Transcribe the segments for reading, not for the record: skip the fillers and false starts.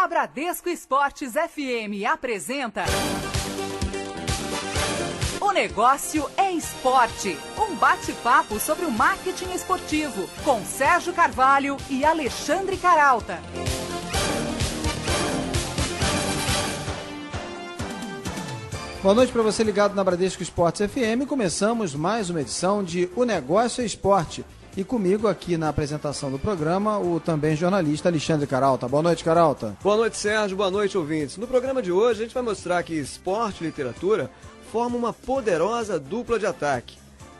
A Bradesco Esportes FM apresenta O Negócio é Esporte, um bate-papo sobre o marketing esportivo, com Sérgio Carvalho e Alexandre Caralta. Boa noite para você ligado na Bradesco Esportes FM. Começamos mais uma edição de O Negócio é Esporte. E comigo aqui na apresentação do programa, o também jornalista Alexandre Caralta. Boa noite, Caralta. Boa noite, Sérgio. Boa noite, ouvintes. No programa de hoje, a gente vai mostrar que esporte e literatura formam uma poderosa dupla de ataque.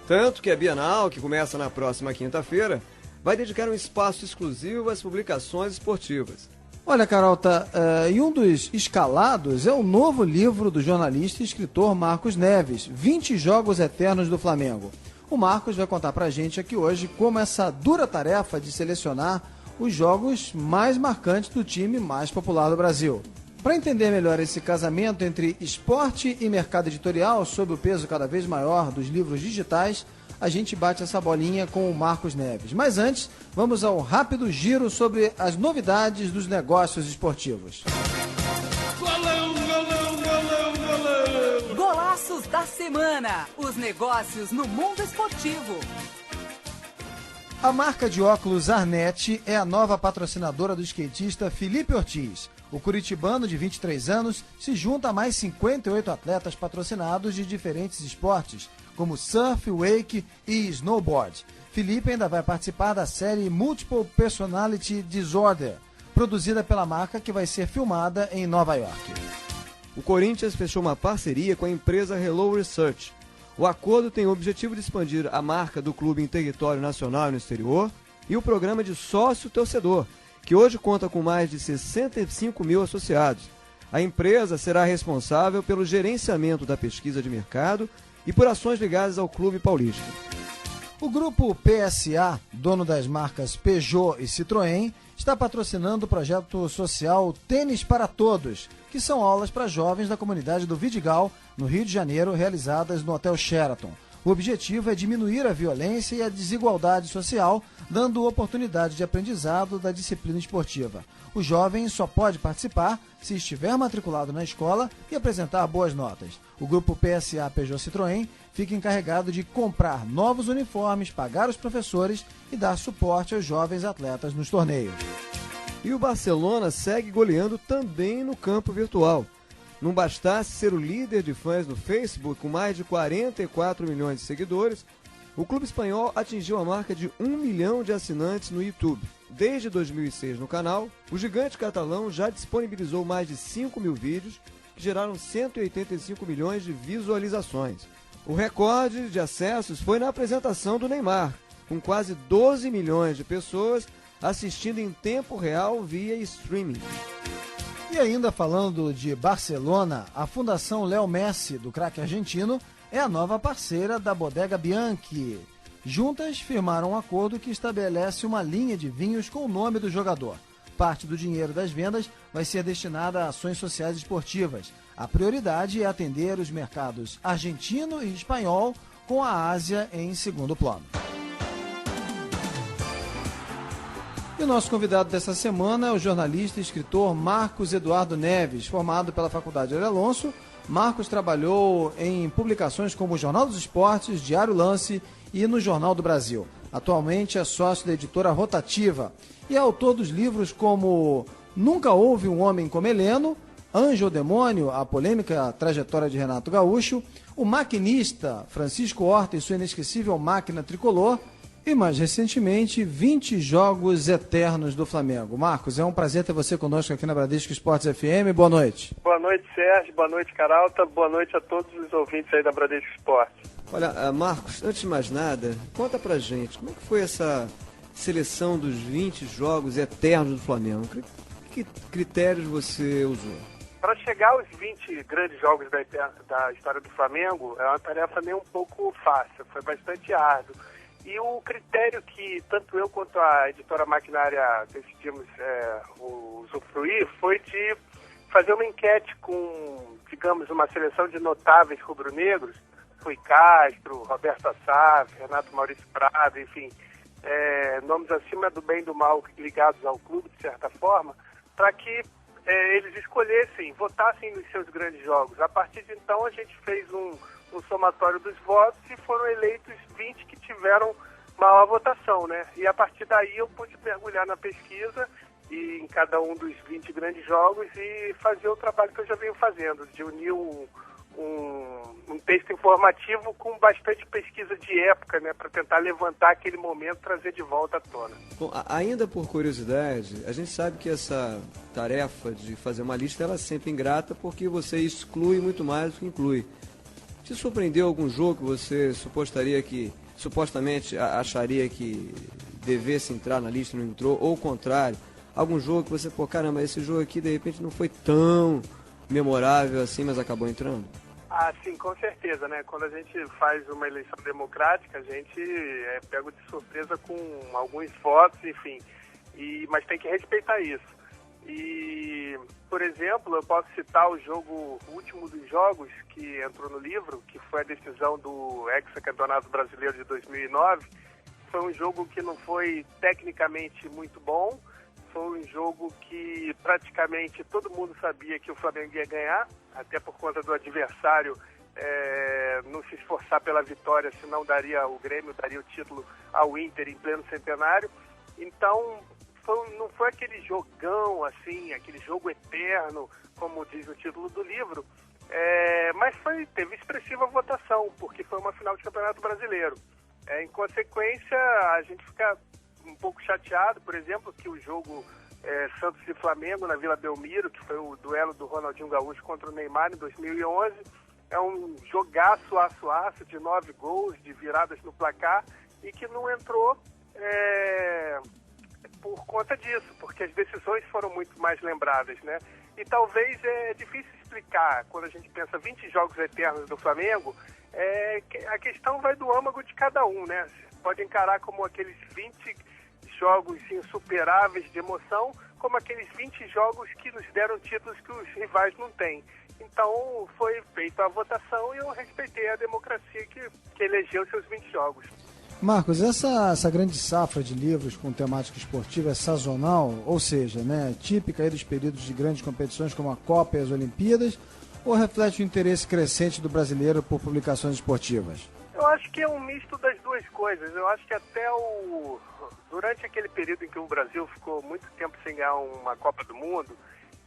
Tanto que a Bienal, que começa na próxima quinta-feira, vai dedicar um espaço exclusivo às publicações esportivas. Olha, Caralta, e um dos escalados é o novo livro do jornalista e escritor Marcos Neves, 20 Jogos Eternos do Flamengo. O Marcos vai contar pra gente aqui hoje como essa dura tarefa de selecionar os jogos mais marcantes do time mais popular do Brasil. Para entender melhor esse casamento entre esporte e mercado editorial, sob o peso cada vez maior dos livros digitais, a gente bate essa bolinha com o Marcos Neves. Mas antes, vamos ao rápido giro sobre as novidades dos negócios esportivos. Golaços da semana, os negócios no mundo esportivo. A marca de óculos Arnett é a nova patrocinadora do skatista Felipe Ortiz. O curitibano de 23 anos se junta a mais 58 atletas patrocinados de diferentes esportes, como surf, wake e snowboard. Felipe ainda vai participar da série Multiple Personality Disorder, produzida pela marca, que vai ser filmada em Nova York. O Corinthians fechou uma parceria com a empresa Hello Research. O acordo tem o objetivo de expandir a marca do clube em território nacional e no exterior e o programa de sócio-torcedor, que hoje conta com mais de 65 mil associados. A empresa será responsável pelo gerenciamento da pesquisa de mercado e por ações ligadas ao clube paulista. O grupo PSA, dono das marcas Peugeot e Citroën, está patrocinando o projeto social Tênis para Todos, que são aulas para jovens da comunidade do Vidigal, no Rio de Janeiro, realizadas no Hotel Sheraton. O objetivo é diminuir a violência e a desigualdade social, dando oportunidade de aprendizado da disciplina esportiva. O jovem só pode participar se estiver matriculado na escola e apresentar boas notas. O grupo PSA Peugeot Citroën fica encarregado de comprar novos uniformes, pagar os professores e dar suporte aos jovens atletas nos torneios. E o Barcelona segue goleando também no campo virtual. Não bastasse ser o líder de fãs no Facebook com mais de 44 milhões de seguidores, o clube espanhol atingiu a marca de 1 milhão de assinantes no YouTube. Desde 2006 no canal, o gigante catalão já disponibilizou mais de 5 mil vídeos que geraram 185 milhões de visualizações. O recorde de acessos foi na apresentação do Neymar, com quase 12 milhões de pessoas assistindo em tempo real via streaming. E ainda falando de Barcelona, a Fundação Léo Messi, do craque argentino, é a nova parceira da Bodega Bianchi. Juntas firmaram um acordo que estabelece uma linha de vinhos com o nome do jogador. Parte do dinheiro das vendas vai ser destinada a ações sociais esportivas. A prioridade é atender os mercados argentino e espanhol, com a Ásia em segundo plano. E o nosso convidado dessa semana é o jornalista e escritor Marcos Eduardo Neves, formado pela Faculdade Aurélio Alonso. Marcos trabalhou em publicações como o Jornal dos Esportes, Diário Lance e no Jornal do Brasil. Atualmente é sócio da editora Rotativa e é autor dos livros como Nunca Houve um Homem como Heleno, Anjo ou Demônio, a polêmica trajetória de Renato Gaúcho, O Maquinista, Francisco Horta e sua inesquecível Máquina Tricolor, e mais recentemente, 20 Jogos Eternos do Flamengo. Marcos, é um prazer ter você conosco aqui na Bradesco Esportes FM. Boa noite. Boa noite, Sérgio. Boa noite, Caralta. Boa noite a todos os ouvintes aí da Bradesco Esportes. Olha, Marcos, antes de mais nada, conta pra gente, como é que foi essa seleção dos 20 Jogos Eternos do Flamengo? Que critérios você usou? Para chegar aos 20 grandes jogos da história do Flamengo, é uma tarefa nem um pouco fácil, foi bastante árduo. E o critério que tanto eu quanto a editora Maquinária decidimos usufruir foi de fazer uma enquete com, digamos, uma seleção de notáveis rubro-negros, Rui Castro, Roberto Assaf, Renato Maurício Prado, enfim, nomes acima do bem e do mal ligados ao clube, de certa forma, para que eles escolhessem, votassem nos seus grandes jogos. A partir de então, a gente fez um somatório dos votos e foram eleitos 20 que tiveram maior votação, né? E a partir daí eu pude mergulhar na pesquisa e em cada um dos 20 grandes jogos e fazer o trabalho que eu já venho fazendo, de unir um texto informativo com bastante pesquisa de época, né, para tentar levantar aquele momento, trazer de volta à tona. Bom, ainda por curiosidade, a gente sabe que essa tarefa de fazer uma lista ela é sempre ingrata porque você exclui muito mais do que inclui. Te surpreendeu algum jogo que você supostamente acharia que devesse entrar na lista e não entrou, ou o contrário, algum jogo que você, caramba, esse jogo aqui de repente não foi tão memorável assim, mas acabou entrando? Ah, sim, com certeza, né? Quando a gente faz uma eleição democrática, a gente é pego de surpresa com alguns votos, enfim, mas tem que respeitar isso. E, por exemplo, eu posso citar o último dos jogos que entrou no livro, que foi a decisão do hexacampeonato brasileiro de 2009. Foi um jogo que não foi tecnicamente muito bom, foi um jogo que praticamente todo mundo sabia que o Flamengo ia ganhar, até por conta do adversário não se esforçar pela vitória, senão o Grêmio daria o título ao Inter em pleno centenário. Então, não foi aquele jogão, assim, aquele jogo eterno, como diz o título do livro, mas teve expressiva votação, porque foi uma final de Campeonato Brasileiro. Em consequência, a gente fica um pouco chateado, por exemplo, que o jogo Santos e Flamengo na Vila Belmiro, que foi o duelo do Ronaldinho Gaúcho contra o Neymar em 2011, é um jogaço aço de 9 gols, de viradas no placar, e que não entrou por conta disso, porque as decisões foram muito mais lembradas, né? E talvez é difícil explicar, quando a gente pensa 20 jogos eternos do Flamengo, a questão vai do âmago de cada um, né? Você pode encarar como aqueles 20 jogos insuperáveis de emoção, como aqueles 20 jogos que nos deram títulos que os rivais não têm. Então, foi feita a votação e eu respeitei a democracia que elegeu seus 20 jogos. Marcos, essa grande safra de livros com temática esportiva é sazonal, ou seja, né, típica aí dos períodos de grandes competições como a Copa e as Olimpíadas, ou reflete o interesse crescente do brasileiro por publicações esportivas? Eu acho que é um misto das duas coisas. Eu acho que até durante aquele período em que o Brasil ficou muito tempo sem ganhar uma Copa do Mundo,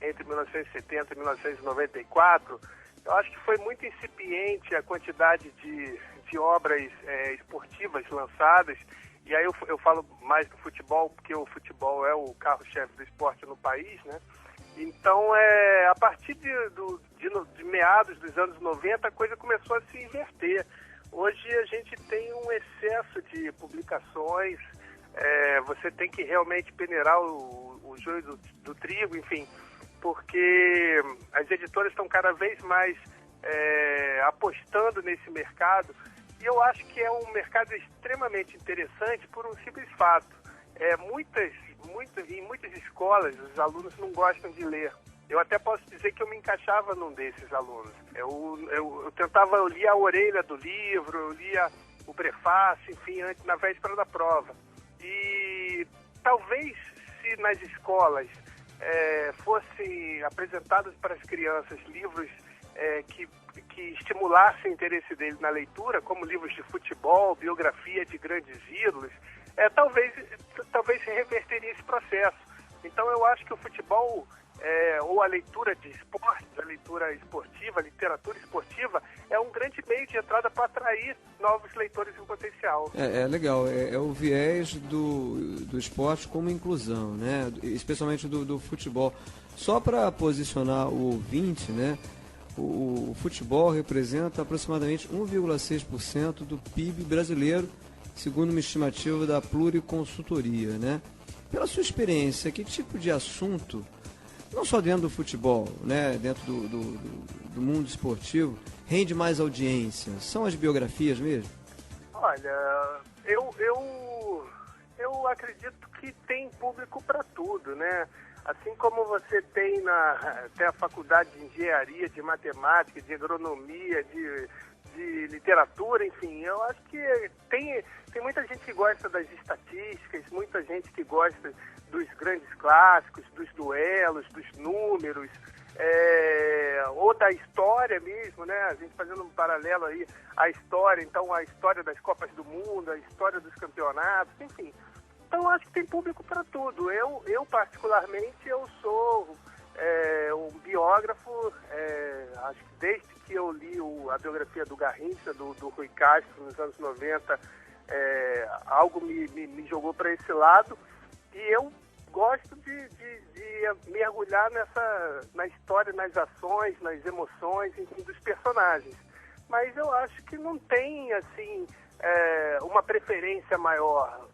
entre 1970 e 1994, eu acho que foi muito incipiente a quantidade de obras esportivas lançadas, e aí eu falo mais do futebol, porque o futebol é o carro-chefe do esporte no país, né? Então, a partir de meados dos anos 90, a coisa começou a se inverter. Hoje a gente tem um excesso de publicações, você tem que realmente peneirar o joio do trigo, enfim, porque as editoras estão cada vez mais apostando nesse mercado, e eu acho que é um mercado extremamente interessante por um simples fato. Em muitas escolas, os alunos não gostam de ler. Eu até posso dizer que eu me encaixava num desses alunos. Eu lia a orelha do livro, eu lia o prefácio, enfim, na véspera da prova. E talvez se nas escolas fossem apresentados para as crianças livros que estimulassem o interesse dele na leitura, como livros de futebol, biografia de grandes ídolos, talvez se reverteria esse processo. Então eu acho que o futebol, ou a leitura de esportes, a leitura esportiva, a literatura esportiva, é um grande meio de entrada para atrair novos leitores em potencial. É legal, é o viés do esporte como inclusão, né? Especialmente do futebol. Só para posicionar o ouvinte, né? O futebol representa aproximadamente 1,6% do PIB brasileiro, segundo uma estimativa da Pluriconsultoria, né? Pela sua experiência, que tipo de assunto, não só dentro do futebol, né, dentro do mundo esportivo, rende mais audiência? São as biografias mesmo? Olha, eu acredito que tem público para tudo, né? Assim como você tem a faculdade de engenharia, de matemática, de agronomia, de literatura, enfim, eu acho que tem muita gente que gosta das estatísticas, muita gente que gosta dos grandes clássicos, dos duelos, dos números, ou da história mesmo, né? A gente fazendo um paralelo aí, a história, então a história das Copas do Mundo, a história dos campeonatos, enfim. Então, acho que tem público para tudo. Eu particularmente, eu sou um biógrafo, acho que desde que eu li a biografia do Garrincha, do Rui Castro, nos anos 90, algo me jogou para esse lado, e eu gosto de mergulhar na história, nas ações, nas emoções, enfim, dos personagens. Mas eu acho que não tem, assim, uma preferência maior.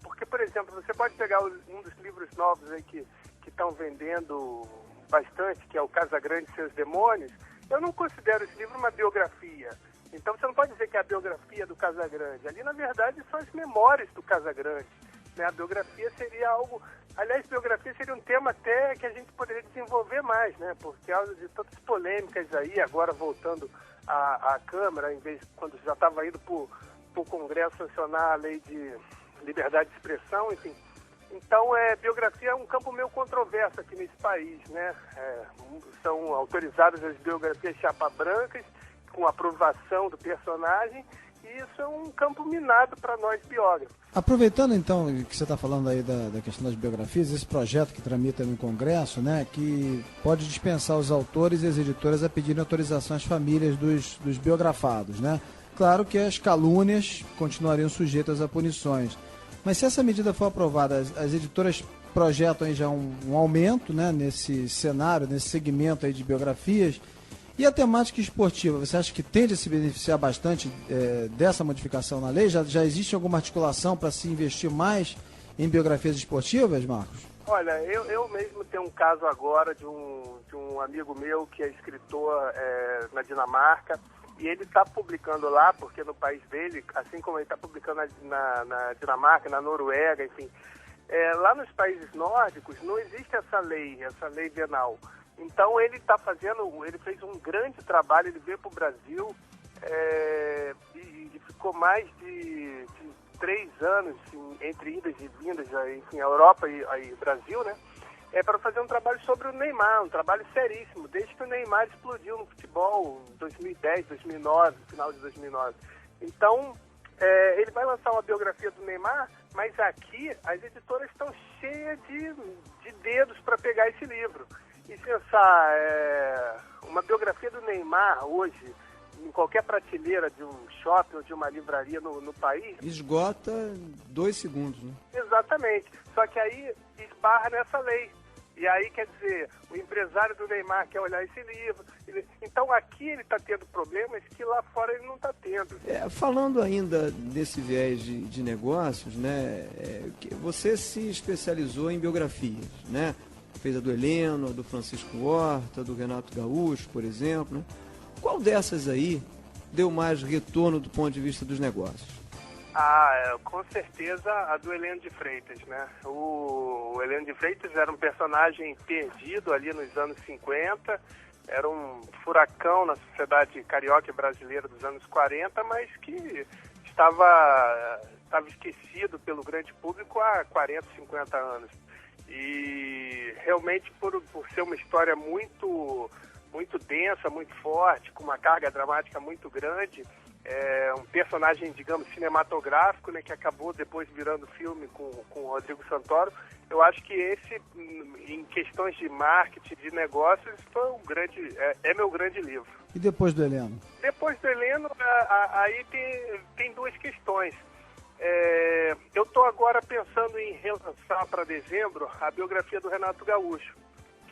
Porque, por exemplo, você pode pegar um dos livros novos aí que estão vendendo bastante, que é o Casagrande e Seus Demônios. Eu não considero esse livro uma biografia. Então você não pode dizer que é a biografia do Casagrande. Ali, na verdade, são as memórias do Casagrande, né? A biografia seria algo... Aliás, biografia seria um tema até que a gente poderia desenvolver mais, né? Por causa de tantas polêmicas aí, agora voltando à Câmara, quando já estava indo para o Congresso sancionar a lei de liberdade de expressão, enfim. Então, biografia é um campo meio controverso aqui nesse país, né? São autorizadas as biografias chapa brancas, com aprovação do personagem, e isso é um campo minado para nós biógrafos. Aproveitando então que você está falando aí da questão das biografias, esse projeto que tramita no Congresso, né, que pode dispensar os autores e as editoras a pedirem autorização às famílias dos biografados, né? Claro que as calúnias continuariam sujeitas a punições. Mas se essa medida for aprovada, as editoras projetam aí já um aumento, né, nesse cenário, nesse segmento aí de biografias. E a temática esportiva, você acha que tende a se beneficiar bastante dessa modificação na lei? Já existe alguma articulação para se investir mais em biografias esportivas, Marcos? Olha, eu mesmo tenho um caso agora de um amigo meu que é escritor na Dinamarca, e ele está publicando lá, porque no país dele, assim como ele está publicando na Dinamarca, na Noruega, enfim, lá nos países nórdicos não existe essa lei venal. Então ele fez um grande trabalho, ele veio para o Brasil e ficou mais de 3 anos entre idas e vindas, enfim, a Europa e Brasil, né? Para fazer um trabalho sobre o Neymar, um trabalho seríssimo, desde que o Neymar explodiu no futebol em 2010, 2009, final de 2009. Então, ele vai lançar uma biografia do Neymar, mas aqui as editoras estão cheias de dedos para pegar esse livro. E pensar, uma biografia do Neymar hoje, em qualquer prateleira de um shopping ou de uma livraria no país... Esgota 2 segundos, né? Exatamente. Só que aí esbarra nessa lei. E aí, quer dizer, o empresário do Neymar quer olhar esse livro. Então, aqui ele está tendo problemas que lá fora ele não está tendo. Falando ainda desse viés de negócios, né? Você se especializou em biografias, né? Fez a do Heleno, a do Francisco Horta, a do Renato Gaúcho, por exemplo, né? Qual dessas aí deu mais retorno do ponto de vista dos negócios? Com certeza a do Heleno de Freitas, né? O Heleno de Freitas era um personagem perdido ali nos anos 50, era um furacão na sociedade carioca e brasileira dos anos 40, mas que estava esquecido pelo grande público há 40, 50 anos. E realmente por ser uma história muito densa, muito forte, com uma carga dramática muito grande, um personagem, digamos, cinematográfico, né, que acabou depois virando filme com o Rodrigo Santoro. Eu acho que esse, em questões de marketing, de negócios, foi meu grande livro. E depois do Heleno? Depois do Heleno, aí tem 2 questões. Eu estou agora pensando em relançar para dezembro a biografia do Renato Gaúcho,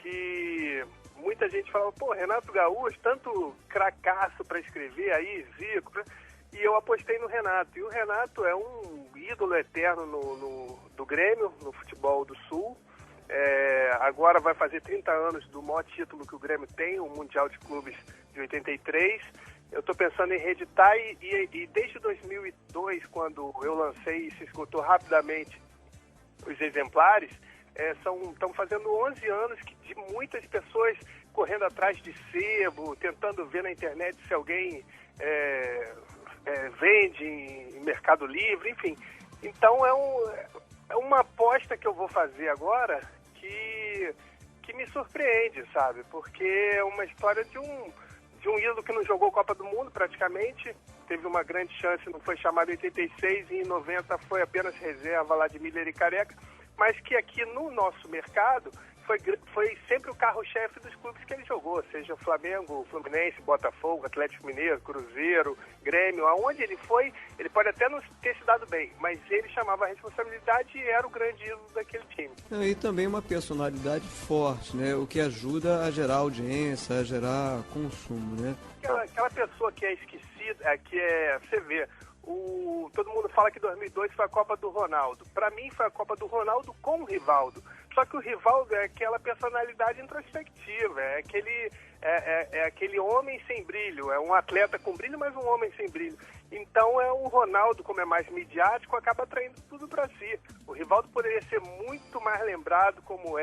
que muita gente fala, Renato Gaúcho, tanto cracaço para escrever aí, Zico, né? E eu apostei no Renato. E o Renato é um ídolo eterno do Grêmio, no futebol do Sul. Agora vai fazer 30 anos do maior título que o Grêmio tem, o Mundial de Clubes de 83. Eu estou pensando em reeditar e desde 2002, quando eu lancei e se esgotou rapidamente os exemplares, estão fazendo 11 anos de muitas pessoas correndo atrás de sebo, tentando ver na internet se alguém vende em Mercado Livre, enfim. Então é uma aposta que eu vou fazer agora que me surpreende, sabe? Porque é uma história de um ídolo que não jogou Copa do Mundo praticamente, teve uma grande chance, não foi chamado em 86 e em 90 foi apenas reserva lá de Miller e Careca, mas que aqui no nosso mercado foi sempre o carro-chefe dos clubes que ele jogou, seja Flamengo, Fluminense, Botafogo, Atlético Mineiro, Cruzeiro, Grêmio, aonde ele foi, ele pode até não ter se dado bem, mas ele chamava a responsabilidade e era o grande ídolo daquele time. E também uma personalidade forte, né? O que ajuda a gerar audiência, a gerar consumo, né? Aquela pessoa que é esquecida, você vê, todo mundo fala que 2002 foi a Copa do Ronaldo. Para mim foi a Copa do Ronaldo com o Rivaldo. Só que o Rivaldo é aquela personalidade introspectiva, é aquele homem sem brilho, é um atleta com brilho, mas um homem sem brilho. Então o Ronaldo, como é mais midiático, acaba atraindo tudo para si. O Rivaldo poderia ser muito mais lembrado como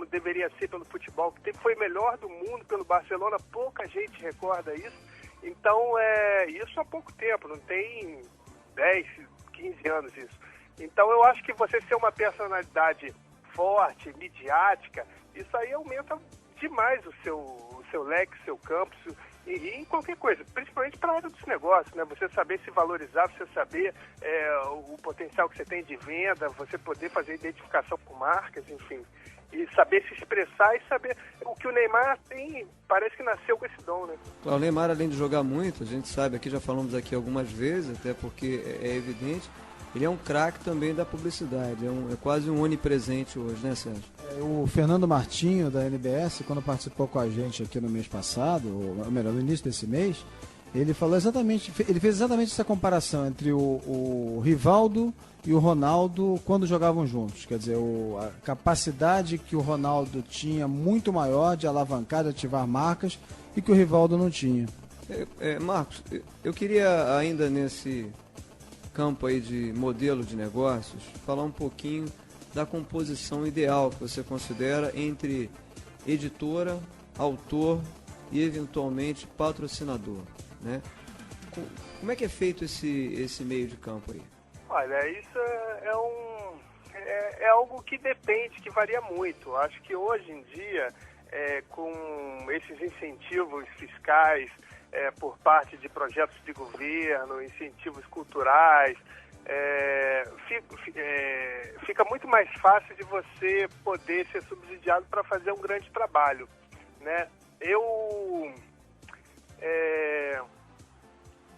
deveria ser pelo futebol, que foi melhor do mundo pelo Barcelona, pouca gente recorda isso. Então, isso há pouco tempo, não tem 10, 15 anos isso. Então, eu acho que você ser uma personalidade forte, midiática, isso aí aumenta demais o seu leque, o seu campo, e em qualquer coisa, principalmente para a área dos negócios, né? Você saber se valorizar, você saber o potencial que você tem de venda, você poder fazer identificação com marcas, enfim. E saber se expressar e saber o que o Neymar tem, parece que nasceu com esse dom, né? O Neymar, além de jogar muito, a gente sabe, aqui já falamos aqui algumas vezes, até porque é evidente, ele é um craque também da publicidade, é quase um onipresente hoje, né, Sérgio? O Fernando Martinho, da NBS, quando participou com a gente aqui no mês passado, ou melhor, no início desse mês, ele fez exatamente essa comparação entre o Rivaldo e o Ronaldo quando jogavam juntos. Quer dizer, a capacidade que o Ronaldo tinha muito maior de alavancar, de ativar marcas, e que o Rivaldo não tinha. Marcos, eu queria ainda nesse campo aí de modelo de negócios, falar um pouquinho da composição ideal que você considera entre editora, autor e eventualmente patrocinador, né? Como é que é feito esse meio de campo aí? Olha, isso é algo que depende, que varia muito. Acho que hoje em dia, com esses incentivos fiscais por parte de projetos de governo, incentivos culturais, fica muito mais fácil de você poder ser subsidiado para fazer um grande trabalho, né?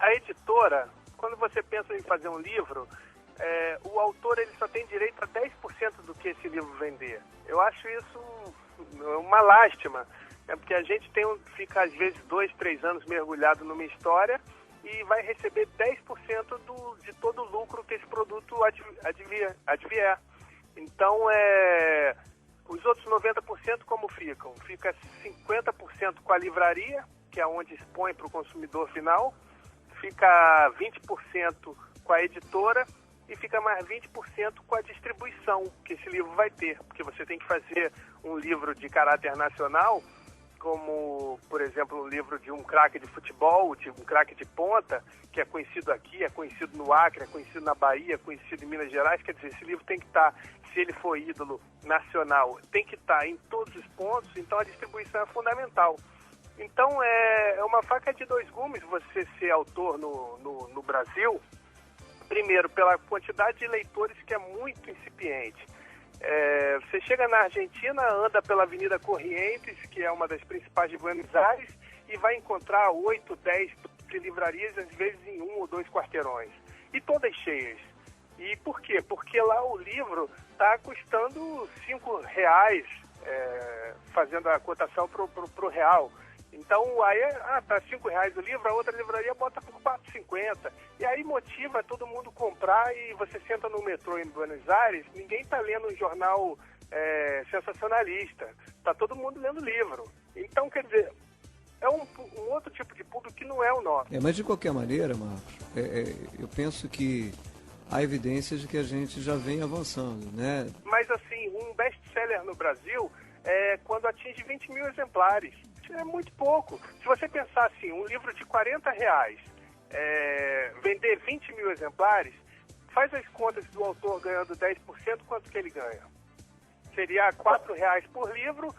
A editora, quando você pensa em fazer um livro, o autor ele só tem direito a 10% do que esse livro vender. Eu acho isso uma lástima, porque a gente fica às vezes 2, 3 anos mergulhado numa história e vai receber 10% de todo o lucro que esse produto advier. Então, os outros 90% como ficam? Fica 50% com a livraria, que é onde expõe para o consumidor final, fica 20% com a editora e fica mais 20% com a distribuição que esse livro vai ter, porque você tem que fazer um livro de caráter nacional, como, por exemplo, um livro de um craque de futebol, de um craque de ponta, que é conhecido aqui, é conhecido no Acre, é conhecido na Bahia, é conhecido em Minas Gerais. Quer dizer, esse livro tem que estar, se ele for ídolo nacional, tem que estar em todos os pontos, então a distribuição é fundamental. Então, é uma faca de dois gumes você ser autor no Brasil, primeiro, pela quantidade de leitores que é muito incipiente. Você chega na Argentina, anda pela Avenida Corrientes, que é uma das principais de Buenos Aires, e vai encontrar 8, 10 livrarias, às vezes em 1 ou 2 quarteirões. E todas cheias. E por quê? Porque lá o livro está custando R$5, fazendo a cotação pro real. Então, aí, tá R$5 o livro, a outra livraria bota por R$4,50. E aí motiva todo mundo comprar e você senta no metrô em Buenos Aires, ninguém tá lendo um jornal sensacionalista. Tá todo mundo lendo livro. Então, quer dizer, é um outro tipo de público que não é o nosso. Mas de qualquer maneira, Marcos, eu penso que há evidências de que a gente já vem avançando, né? Mas assim, um best-seller no Brasil é quando atinge 20 mil exemplares. É muito pouco. Se você pensar assim, um livro de R$40, vender 20 mil exemplares, faz as contas do autor ganhando 10%, quanto que ele ganha? Seria R$4 por livro,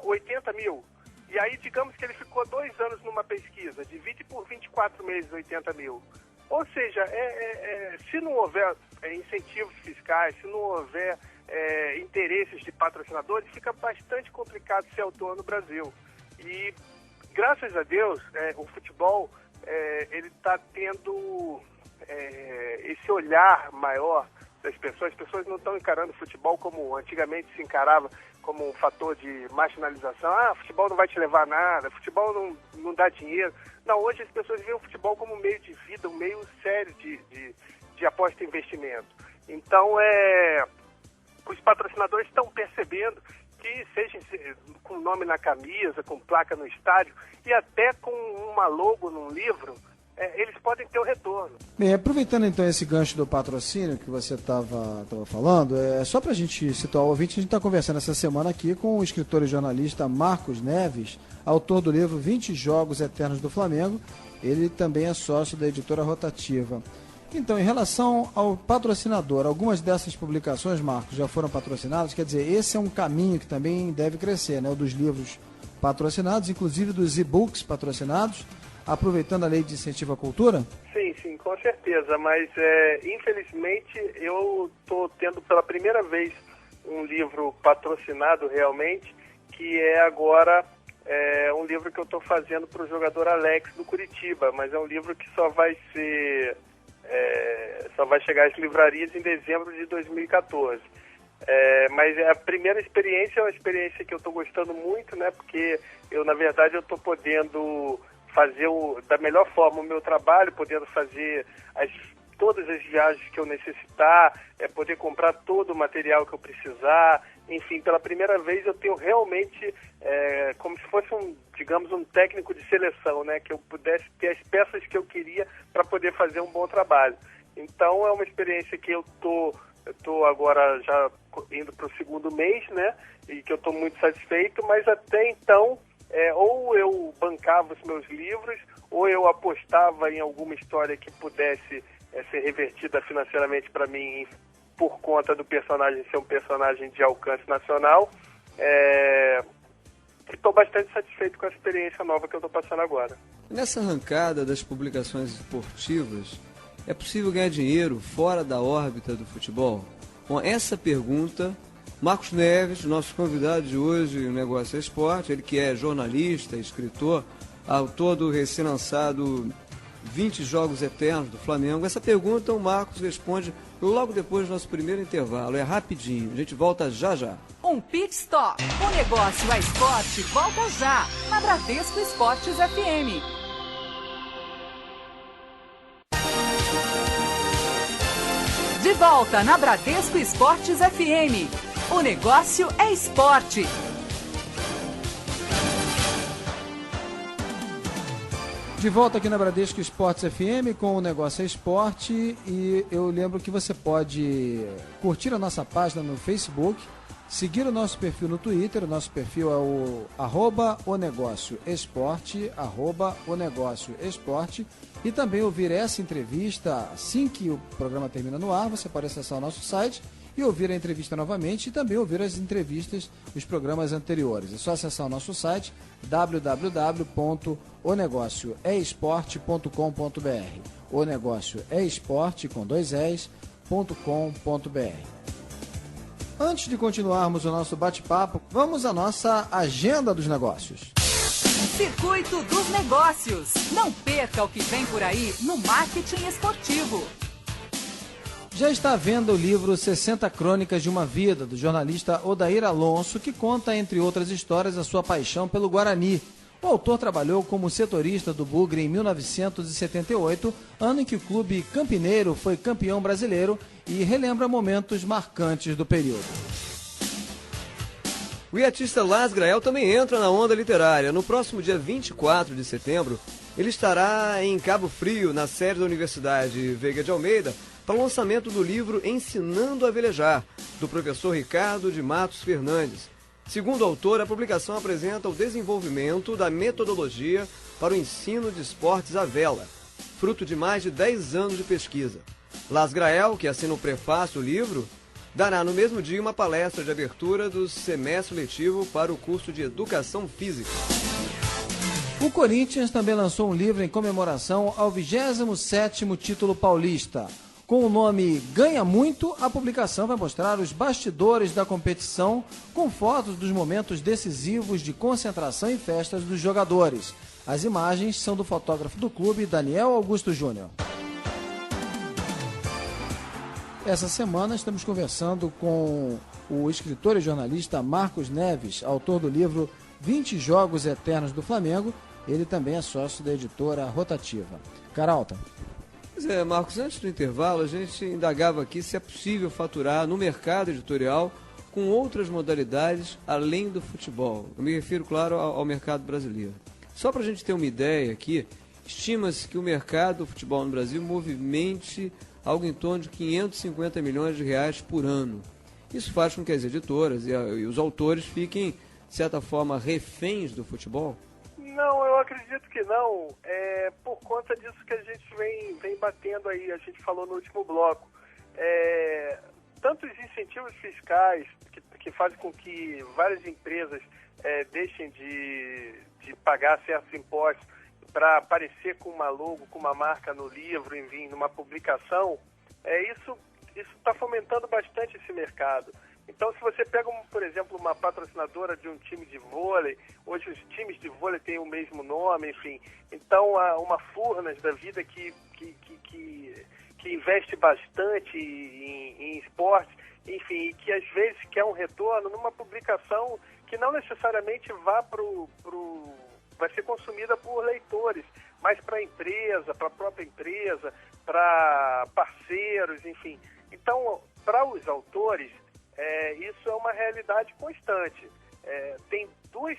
80 mil. E aí, digamos que ele ficou 2 anos numa pesquisa, divide por 24 meses 80 mil. Ou seja, se não houver incentivos fiscais, se não houver interesses de patrocinadores, fica bastante complicado ser autor no Brasil. E, graças a Deus, o futebol ele está tendo esse olhar maior das pessoas. As pessoas não estão encarando o futebol como antigamente se encarava, como um fator de marginalização. Futebol não vai te levar a nada, futebol não dá dinheiro. Não, hoje as pessoas veem o futebol como um meio de vida, um meio sério de aposta e investimento. Então, os patrocinadores estão percebendo que, seja com nome na camisa, com placa no estádio e até com uma logo num livro, eles podem ter o retorno. Bem, aproveitando então esse gancho do patrocínio que você estava falando, só para a gente situar o ouvinte, a gente está conversando essa semana aqui com o escritor e jornalista Marcos Neves, autor do livro 20 Jogos Eternos do Flamengo. Ele também é sócio da editora Rotativa. Então, em relação ao patrocinador, algumas dessas publicações, Marcos, já foram patrocinadas, quer dizer, esse é um caminho que também deve crescer, né? O dos livros patrocinados, inclusive dos e-books patrocinados, aproveitando a lei de incentivo à cultura? Sim, com certeza, mas infelizmente eu estou tendo pela primeira vez um livro patrocinado realmente, que é agora um livro que eu estou fazendo para o jogador Alex do Curitiba, mas é um livro que só vai chegar às livrarias em dezembro de 2014. Mas a primeira experiência é uma experiência que eu estou gostando muito, né? Porque na verdade eu estou podendo fazer da melhor forma o meu trabalho, podendo fazer todas as viagens que eu necessitar, poder comprar todo o material que eu precisar. Enfim, pela primeira vez eu tenho realmente como se fosse um técnico de seleção, né? Que eu pudesse ter as peças que eu queria para poder fazer um bom trabalho. Então é uma experiência que eu tô agora já indo para o 2º mês, né? E que eu estou muito satisfeito, mas até então ou eu bancava os meus livros, ou eu apostava em alguma história que pudesse ser revertida financeiramente para mim por conta do personagem ser um personagem de alcance nacional. Estou bastante satisfeito com a experiência nova que eu estou passando agora. Nessa arrancada das publicações esportivas, é possível ganhar dinheiro fora da órbita do futebol? Com essa pergunta, Marcos Neves, nosso convidado de hoje no Negócio é Esporte, ele que é jornalista, escritor, autor do recém-lançado 20 Jogos Eternos do Flamengo. Essa pergunta o Marcos responde logo depois do nosso primeiro intervalo. É rapidinho, a gente volta já já. Um pit stop. O Negócio é Esporte volta já, na Bradesco Esportes FM. De volta na Bradesco Esportes FM. O Negócio é Esporte. De volta aqui na Bradesco Esportes FM com o Negócio é Esporte, e eu lembro que você pode curtir a nossa página no Facebook, seguir o nosso perfil no Twitter. O nosso perfil é o @onegócioesporte, @onegócioesporte, e também ouvir essa entrevista assim que o programa termina no ar. Você pode acessar o nosso site e ouvir a entrevista novamente, e também ouvir as entrevistas dos programas anteriores. É só acessar o nosso site www.onegócioesporte.com.br, onegócioesporte com 2 es.com.br. Antes de continuarmos o nosso bate-papo, vamos à nossa agenda dos negócios. Circuito dos Negócios. Não perca o que vem por aí no marketing esportivo. Já está à venda o livro 60 Crônicas de uma Vida, do jornalista Odair Alonso, que conta, entre outras histórias, a sua paixão pelo Guarani. O autor trabalhou como setorista do Bugre em 1978, ano em que o clube campineiro foi campeão brasileiro, e relembra momentos marcantes do período. O iatista Lars Grael também entra na onda literária. No próximo dia 24 de setembro, ele estará em Cabo Frio, na sede da Universidade Veiga de Almeida, para o lançamento do livro Ensinando a Velejar, do professor Ricardo de Matos Fernandes. Segundo o autor, a publicação apresenta o desenvolvimento da metodologia para o ensino de esportes à vela, fruto de mais de 10 anos de pesquisa. Las Grael, que assina o prefácio do livro, dará no mesmo dia uma palestra de abertura do semestre letivo para o curso de Educação Física. O Corinthians também lançou um livro em comemoração ao 27º título paulista. Com o nome Ganha Muito, a publicação vai mostrar os bastidores da competição com fotos dos momentos decisivos de concentração e festas dos jogadores. As imagens são do fotógrafo do clube, Daniel Augusto Júnior. Essa semana estamos conversando com o escritor e jornalista Marcos Neves, autor do livro 20 Jogos Eternos do Flamengo. Ele também é sócio da editora Rotativa. Caralta. Pois é, Marcos, antes do intervalo a gente indagava aqui se é possível faturar no mercado editorial com outras modalidades além do futebol. Eu me refiro, claro, ao mercado brasileiro. Só para a gente ter uma ideia aqui, estima-se que o mercado do futebol no Brasil movimente algo em torno de 550 milhões de reais por ano. Isso faz com que as editoras e os autores fiquem, de certa forma, reféns do futebol? Não, eu acredito que não. É por conta disso que a gente vem batendo aí, a gente falou no último bloco. Tanto os incentivos fiscais que fazem com que várias empresas deixem de pagar certos impostos para aparecer com uma logo, com uma marca no livro, enfim, numa publicação, isso está fomentando bastante esse mercado. Então, se você pega, por exemplo, uma patrocinadora de um time de vôlei, hoje os times de vôlei têm o mesmo nome, enfim. Então, uma Furnas da vida que investe bastante em esporte, enfim, e que às vezes quer um retorno numa publicação que não necessariamente vai ser consumida por leitores, mas para a empresa, para a própria empresa, para parceiros, enfim. Então, para os autores, isso é uma realidade constante. Tem duas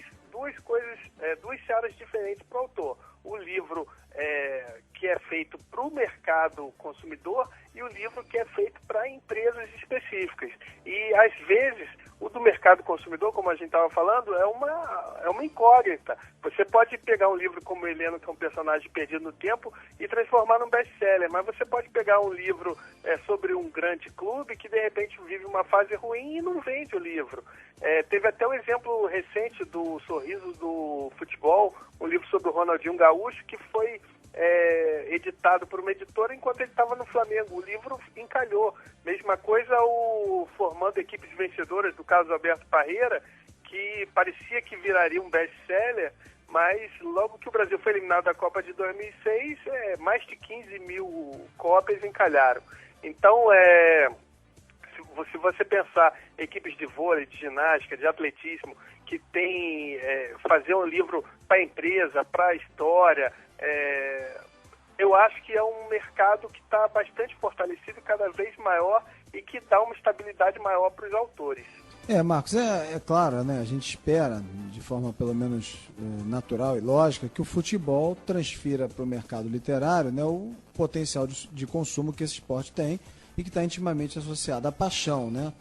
coisas, duas searas diferentes para o autor. O livro que é feito para o mercado consumidor e o livro que é feito para empresas específicas. E, às vezes, o do mercado consumidor, como a gente estava falando, é uma incógnita. Você pode pegar um livro como Heleno, que é um personagem perdido no tempo, e transformar num best-seller, mas você pode pegar um livro sobre um grande clube que, de repente, vive uma fase ruim e não vende o livro. Teve até um exemplo recente do Sorriso do Futebol, um livro sobre o Ronaldinho Gaúcho, que foi editado por uma editora enquanto ele estava no Flamengo. O livro encalhou. Mesma coisa o Formando Equipes Vencedoras, do Carlos Alberto Parreira, que parecia que viraria um best-seller, mas logo que o Brasil foi eliminado da Copa de 2006, mais de 15 mil cópias encalharam. Então, se você pensar equipes de vôlei, de ginástica, de atletismo, que tem fazer um livro para a empresa, para a história, eu acho que é um mercado que está bastante fortalecido, cada vez maior, e que dá uma estabilidade maior para os autores. Marcos, é claro, né? A gente espera, de forma pelo menos natural e lógica, que o futebol transfira para o mercado literário, né, o potencial de consumo que esse esporte tem e que está intimamente associado à paixão, né?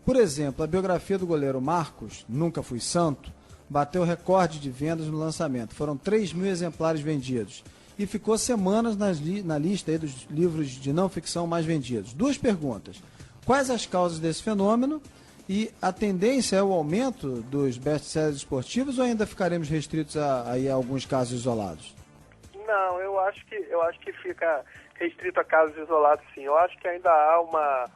Por exemplo, a biografia do goleiro Marcos, Nunca Fui Santo, bateu recorde de vendas no lançamento. Foram 3 mil exemplares vendidos. E ficou semanas na lista aí dos livros de não ficção mais vendidos. 2 perguntas. Quais as causas desse fenômeno? E a tendência é o aumento dos best-sellers esportivos ou ainda ficaremos restritos a alguns casos isolados? Não, eu acho que fica restrito a casos isolados, sim. Eu acho que ainda há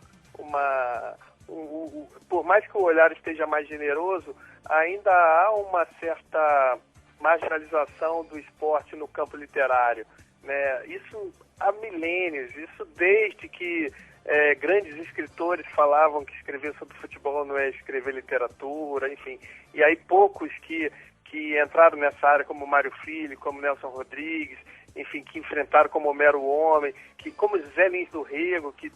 por mais que o olhar esteja mais generoso, ainda há uma certa marginalização do esporte no campo literário, né? Isso há milênios, isso desde que grandes escritores falavam que escrever sobre futebol não é escrever literatura, enfim. E aí poucos que entraram nessa área, como Mário Filho, como Nelson Rodrigues, enfim, que enfrentaram como Homero Homem, que como Zé Lins do Rego, que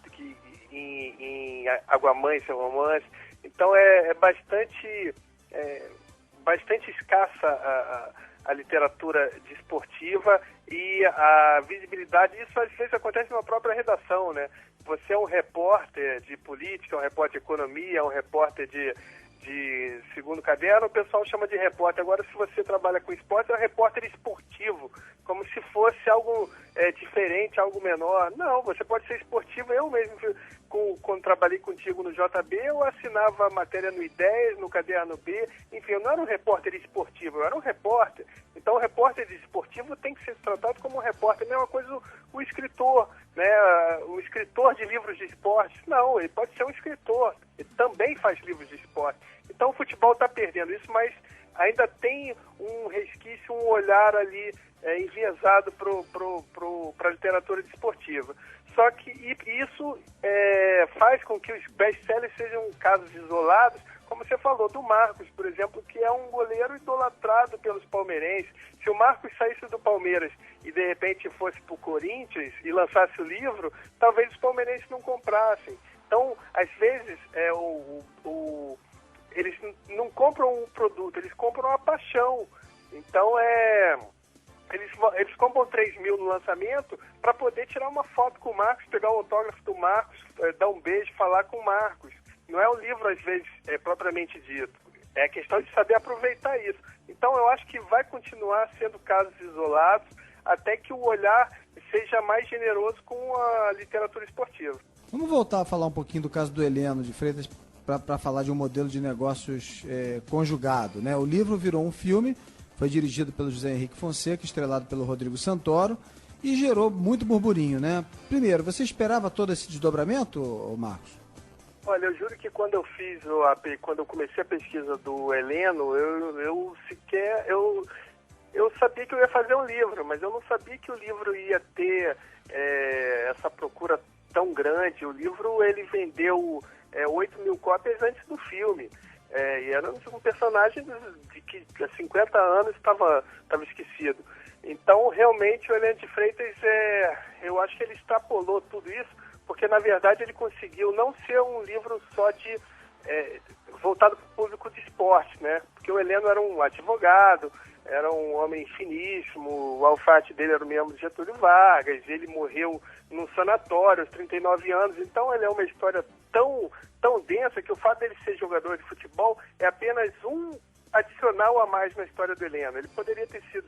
em Água-Mãe, seu romance. Então é bastante escassa a literatura desportiva e a visibilidade. Isso às vezes acontece na própria redação, né? Você é um repórter de política, um repórter de economia, um repórter de segundo caderno, o pessoal chama de repórter. Agora, se você trabalha com esporte, é um repórter esportivo, como se fosse algo diferente, algo menor. Não, você pode ser esportivo. Eu mesmo, quando trabalhei contigo no JB, eu assinava a matéria no I10, no Caderno B. Enfim, eu não era um repórter esportivo, eu era um repórter. Então, o repórter esportivo tem que ser tratado como um repórter. A mesma coisa o escritor, né? O escritor de livros de esporte. Não, ele pode ser um escritor. Ele também faz livros de esporte. Então, o futebol está perdendo isso, mas ainda tem um resquício, um olhar ali enviesado para a literatura desportiva. Só que isso faz com que os best-sellers sejam casos isolados, como você falou, do Marcos, por exemplo, que é um goleiro idolatrado pelos palmeirenses. Se o Marcos saísse do Palmeiras e, de repente, fosse para o Corinthians e lançasse o livro, talvez os palmeirenses não comprassem. Então, às vezes, eles não compram um produto, eles compram a paixão. Então, eles compram 3 mil no lançamento para poder tirar uma foto com o Marcos, pegar o autógrafo do Marcos, dar um beijo, falar com o Marcos. Não é um livro, às vezes, propriamente dito. É questão de saber aproveitar isso. Então, eu acho que vai continuar sendo casos isolados até que o olhar seja mais generoso com a literatura esportiva. Vamos voltar a falar um pouquinho do caso do Heleno de Freitas para falar de um modelo de negócios conjugado, né? O livro virou um filme, foi dirigido pelo José Henrique Fonseca, estrelado pelo Rodrigo Santoro, e gerou muito burburinho, né? Primeiro, você esperava todo esse desdobramento, Marcos? Olha, eu juro que quando eu comecei a pesquisa do Heleno, eu sabia que eu ia fazer um livro, mas eu não sabia que o livro ia ter essa procura tão grande. O livro, ele vendeu 8 mil cópias antes do filme. E era um personagem de que há 50 anos estava esquecido. Então, realmente, o Heleno de Freitas, eu acho que ele extrapolou tudo isso, porque, na verdade, ele conseguiu não ser um livro só voltado para o público de esporte, né? Porque o Heleno era um advogado, era um homem finíssimo, o alfaiate dele era o mesmo de Getúlio Vargas, ele morreu num sanatório aos 39 anos, então ele é uma história tão densa que o fato dele ser jogador de futebol é apenas um adicional a mais na história do Heleno. Ele poderia ter sido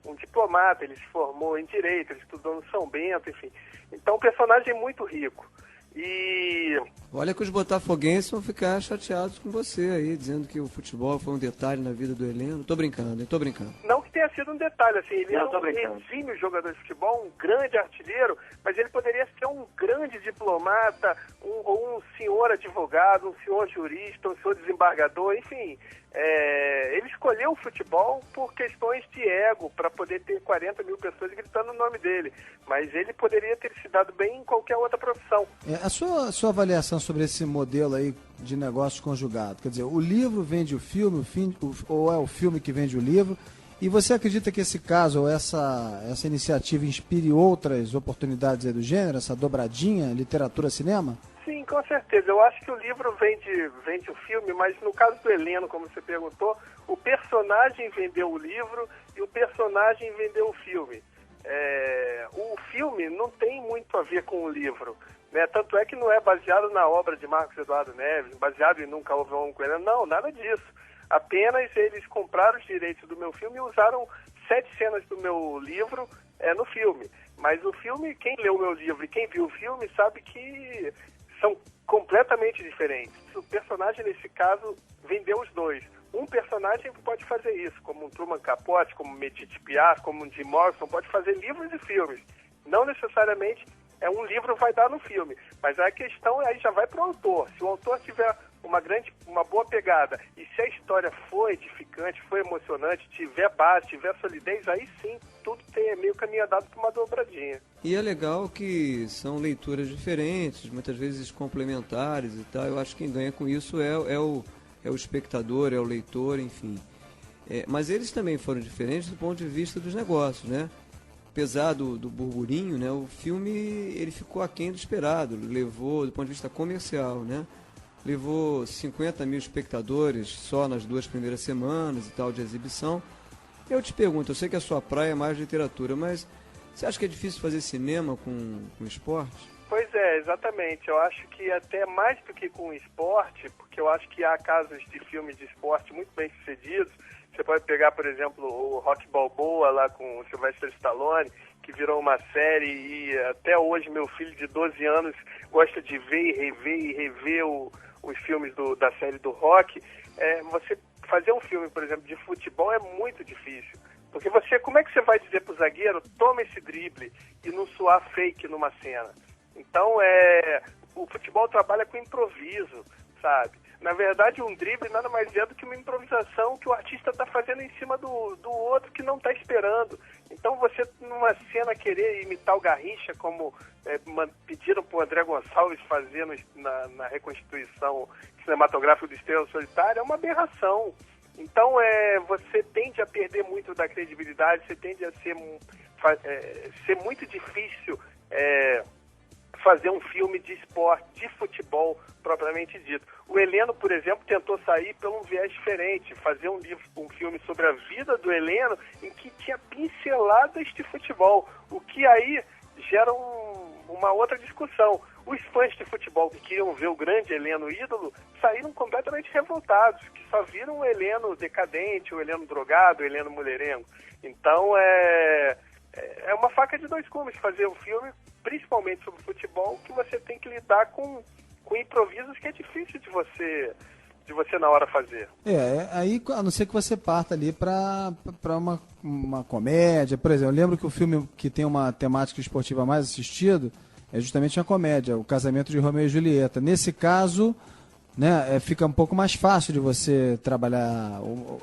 um diplomata, ele se formou em Direito, ele estudou no São Bento, enfim. Então, um personagem muito rico. E... Olha que os botafoguenses vão ficar chateados com você aí, dizendo que o futebol foi um detalhe na vida do Heleno. Tô brincando, hein? Tô brincando. Não que tenha sido um detalhe, assim, ele era um exímio jogador de futebol, um grande artilheiro, mas ele poderia ser um grande diplomata, um senhor advogado, um senhor jurista, um senhor desembargador, enfim. Ele escolheu o futebol por questões de ego, para poder ter 40 mil pessoas gritando o nome dele. Mas ele poderia ter se dado bem em qualquer outra profissão. A sua avaliação sobre esse modelo aí de negócio conjugado, quer dizer, o livro vende o filme, ou é o filme que vende o livro, e você acredita que esse caso, ou essa iniciativa inspire outras oportunidades aí do gênero, essa dobradinha, literatura-cinema? Sim, com certeza. Eu acho que o livro vende o filme, mas no caso do Heleno, como você perguntou, o personagem vendeu o livro e o personagem vendeu o filme. O filme não tem muito a ver com o livro, né? Tanto é que não é baseado na obra de Marcos Eduardo Neves, baseado em Nunca Houve um Homem com Heleno. Não, nada disso. Apenas eles compraram os direitos do meu filme e usaram 7 cenas do meu livro no filme. Mas o filme, quem leu o meu livro e quem viu o filme sabe que são completamente diferentes. O personagem, nesse caso, vendeu os dois. Um personagem pode fazer isso, como um Truman Capote, como um Edith Piaf, como um Jim Morrison, pode fazer livros e filmes. Não necessariamente um livro vai dar no filme, mas a questão aí já vai para o autor. Se o autor tiver uma boa pegada e se a história for edificante, for emocionante, tiver base, tiver solidez, aí sim, tudo tem meio caminho andado para uma dobradinha. E é legal que são leituras diferentes, muitas vezes complementares e tal. Eu acho que quem ganha com isso é o espectador, é o leitor, enfim. Mas eles também foram diferentes do ponto de vista dos negócios, né? Apesar do burburinho, né, o filme ele ficou aquém do esperado, levou, do ponto de vista comercial, né? Levou 50 mil espectadores só nas 2 primeiras semanas e tal de exibição. Eu te pergunto, eu sei que a sua praia é mais literatura, mas você acha que é difícil fazer cinema com esporte? Pois exatamente. Eu acho que até mais do que com o esporte, porque eu acho que há casos de filmes de esporte muito bem sucedidos. Você pode pegar, por exemplo, o Rocky Balboa lá com o Sylvester Stallone, que virou uma série e até hoje meu filho de 12 anos gosta de ver e rever os filmes da série do Rocky. Você fazer um filme, por exemplo, de futebol é muito difícil. Porque como é que você vai dizer pro zagueiro, toma esse drible e não soar fake numa cena? Então, o futebol trabalha com improviso, sabe? Na verdade, um drible nada mais é do que uma improvisação que o artista está fazendo em cima do outro que não está esperando. Então, você, numa cena, querer imitar o Garrincha, como pediram para o André Gonçalves fazer na reconstituição cinematográfica do Estrela Solitária, é uma aberração. Então, você tende a perder muito da credibilidade, você tende a ser muito difícil fazer um filme de esporte, de futebol propriamente dito. O Heleno, por exemplo, tentou sair por um viés diferente, fazer um filme sobre a vida do Heleno em que tinha pinceladas de futebol, o que aí gera uma outra discussão. Os fãs de futebol que queriam ver o grande Heleno ídolo saíram completamente revoltados, que só viram o Heleno decadente, o Heleno drogado, o Heleno mulherengo. Então, é uma faca de dois gumes fazer um filme, principalmente sobre futebol, que você tem que lidar com improvisos que é difícil de você na hora fazer. Aí a não ser que você parta ali para uma comédia, por exemplo. Eu lembro que o filme que tem uma temática esportiva mais assistido é justamente a comédia, O Casamento de Romeu e Julieta. Nesse caso, né, fica um pouco mais fácil de você trabalhar.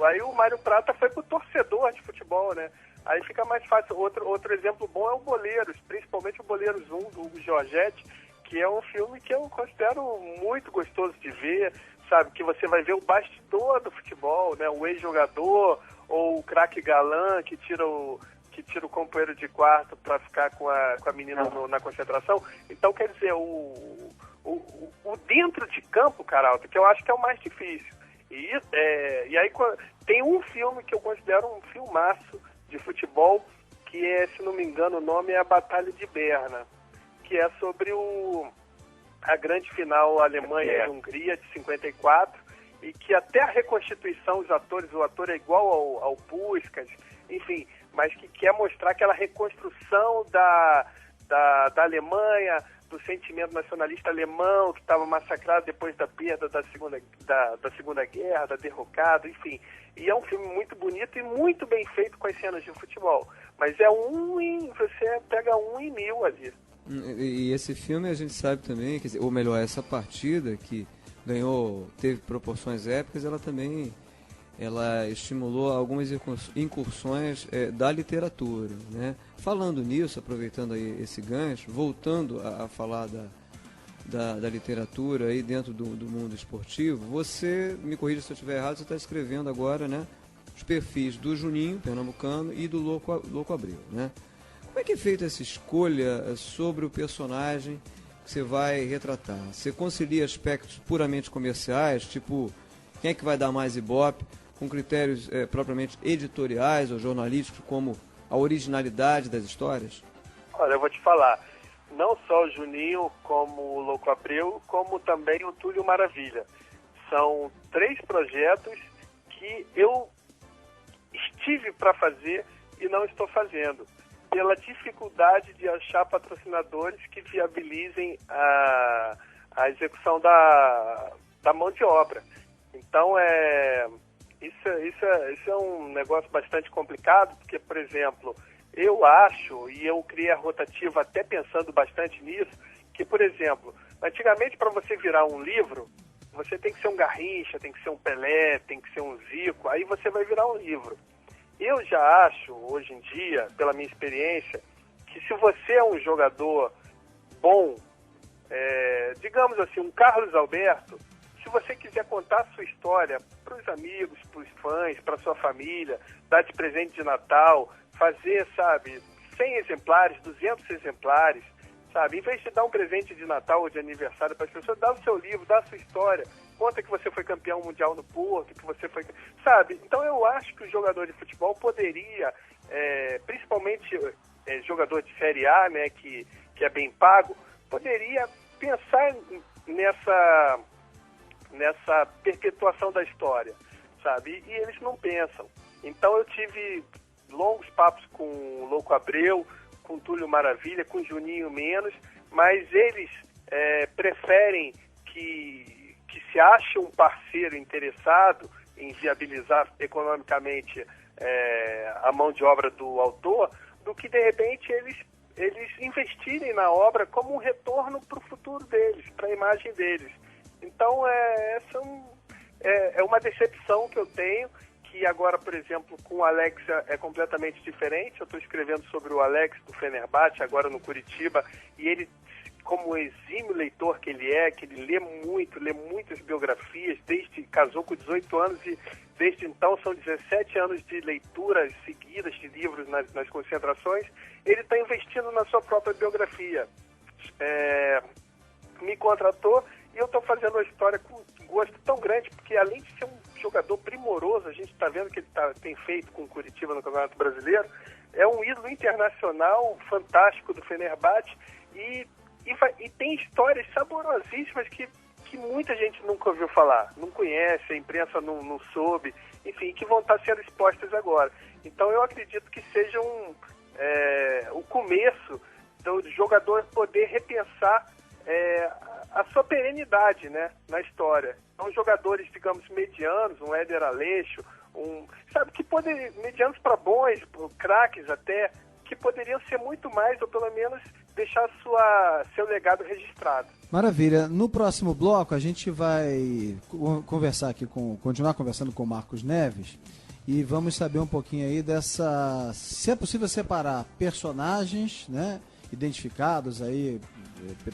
Aí o Mário Prata foi pro torcedor de futebol, né? Aí fica mais fácil. Outro exemplo bom é o Boleiros, principalmente o Boleiros 1, do Hugo Giorgetti, que é um filme que eu considero muito gostoso de ver, sabe? Que você vai ver o bastidor do futebol, né? O ex-jogador ou o craque galã que tira o companheiro de quarto para ficar com a menina na concentração. Então, quer dizer, o dentro de campo, Caralto, que eu acho que é o mais difícil. E aí tem um filme que eu considero um filmaço de futebol, que se não me engano, o nome é A Batalha de Berna, que é sobre a grande final Alemanha e Hungria de 54, e que até a reconstituição, o ator é igual ao Puskás, enfim, mas que quer mostrar aquela reconstrução da Alemanha, do sentimento nacionalista alemão, que estava massacrado depois da perda da Segunda Guerra, da derrocada, enfim. E é um filme muito bonito e muito bem feito com as cenas de futebol. Mas você pega 1 em 1000 ali. E esse filme a gente sabe também, quer dizer, ou melhor, essa partida que teve proporções épicas, ela estimulou algumas incursões da literatura, né? Falando nisso, aproveitando aí esse gancho, voltando a falar da literatura aí dentro do mundo esportivo, você, me corrija se eu estiver errado, você está escrevendo agora, né, os perfis do Juninho, pernambucano, e do Louco Abreu, né? Como é que é feita essa escolha sobre o personagem que você vai retratar? Você concilia aspectos puramente comerciais, tipo quem é que vai dar mais ibope, com critérios propriamente editoriais ou jornalísticos, como a originalidade das histórias? Olha, eu vou te falar, não só o Juninho, como o Louco Abreu, como também o Túlio Maravilha. São 3 projetos que eu estive para fazer e não estou fazendo, pela dificuldade de achar patrocinadores que viabilizem a execução da mão de obra. Então, isso é um negócio bastante complicado, porque, por exemplo, eu acho, e eu criei a rotativa até pensando bastante nisso, que, por exemplo, antigamente para você virar um livro, você tem que ser um Garrincha, tem que ser um Pelé, tem que ser um Zico, aí você vai virar um livro. Eu já acho, hoje em dia, pela minha experiência, que se você é um jogador bom, digamos assim, um Carlos Alberto, se você quiser contar a sua história para os amigos, para os fãs, para a sua família, dar de presente de Natal, fazer, 100 exemplares, 200 exemplares, em vez de dar um presente de Natal ou de aniversário para as pessoas, dá o seu livro, dá a sua história, conta que você foi campeão mundial no Porto, que você foi... Então eu acho que o jogador de futebol poderia, principalmente jogador de Série A, né, que é bem pago, poderia pensar nessa perpetuação da história, sabe? E eles não pensam. Então eu tive longos papos com o Louco Abreu, com o Túlio Maravilha, com o Juninho Menos, mas eles preferem que se ache um parceiro interessado em viabilizar economicamente a mão de obra do autor, do que de repente eles investirem na obra como um retorno para o futuro deles, para a imagem deles. Então essa é uma decepção que eu tenho, que agora, por exemplo, com o Alex é completamente diferente. Eu estou escrevendo sobre o Alex do Fenerbahçe, agora no Curitiba, e ele, como exímio leitor que ele lê muitas biografias, casou com 18 anos e desde então são 17 anos de leituras seguidas de livros nas concentrações. Ele está investindo na sua própria biografia. Me contratou e eu estou fazendo uma história com gosto tão grande, porque além de ser um jogador primoroso, a gente está vendo que ele tem feito com o Curitiba no Campeonato Brasileiro, é um ídolo internacional fantástico do Fenerbahçe e tem histórias saborosíssimas que muita gente nunca ouviu falar, não conhece, a imprensa não soube, enfim, que vão estar sendo expostas agora. Então eu acredito que seja o começo do jogador poder repensar a sua perenidade, né, na história. São jogadores, digamos, medianos, um Éder Aleixo, medianos para bons, craques até, que poderiam ser muito mais, ou pelo menos deixar seu legado registrado. Maravilha. No próximo bloco a gente vai continuar conversando com o Marcos Neves e vamos saber um pouquinho aí se é possível separar personagens, né, identificados aí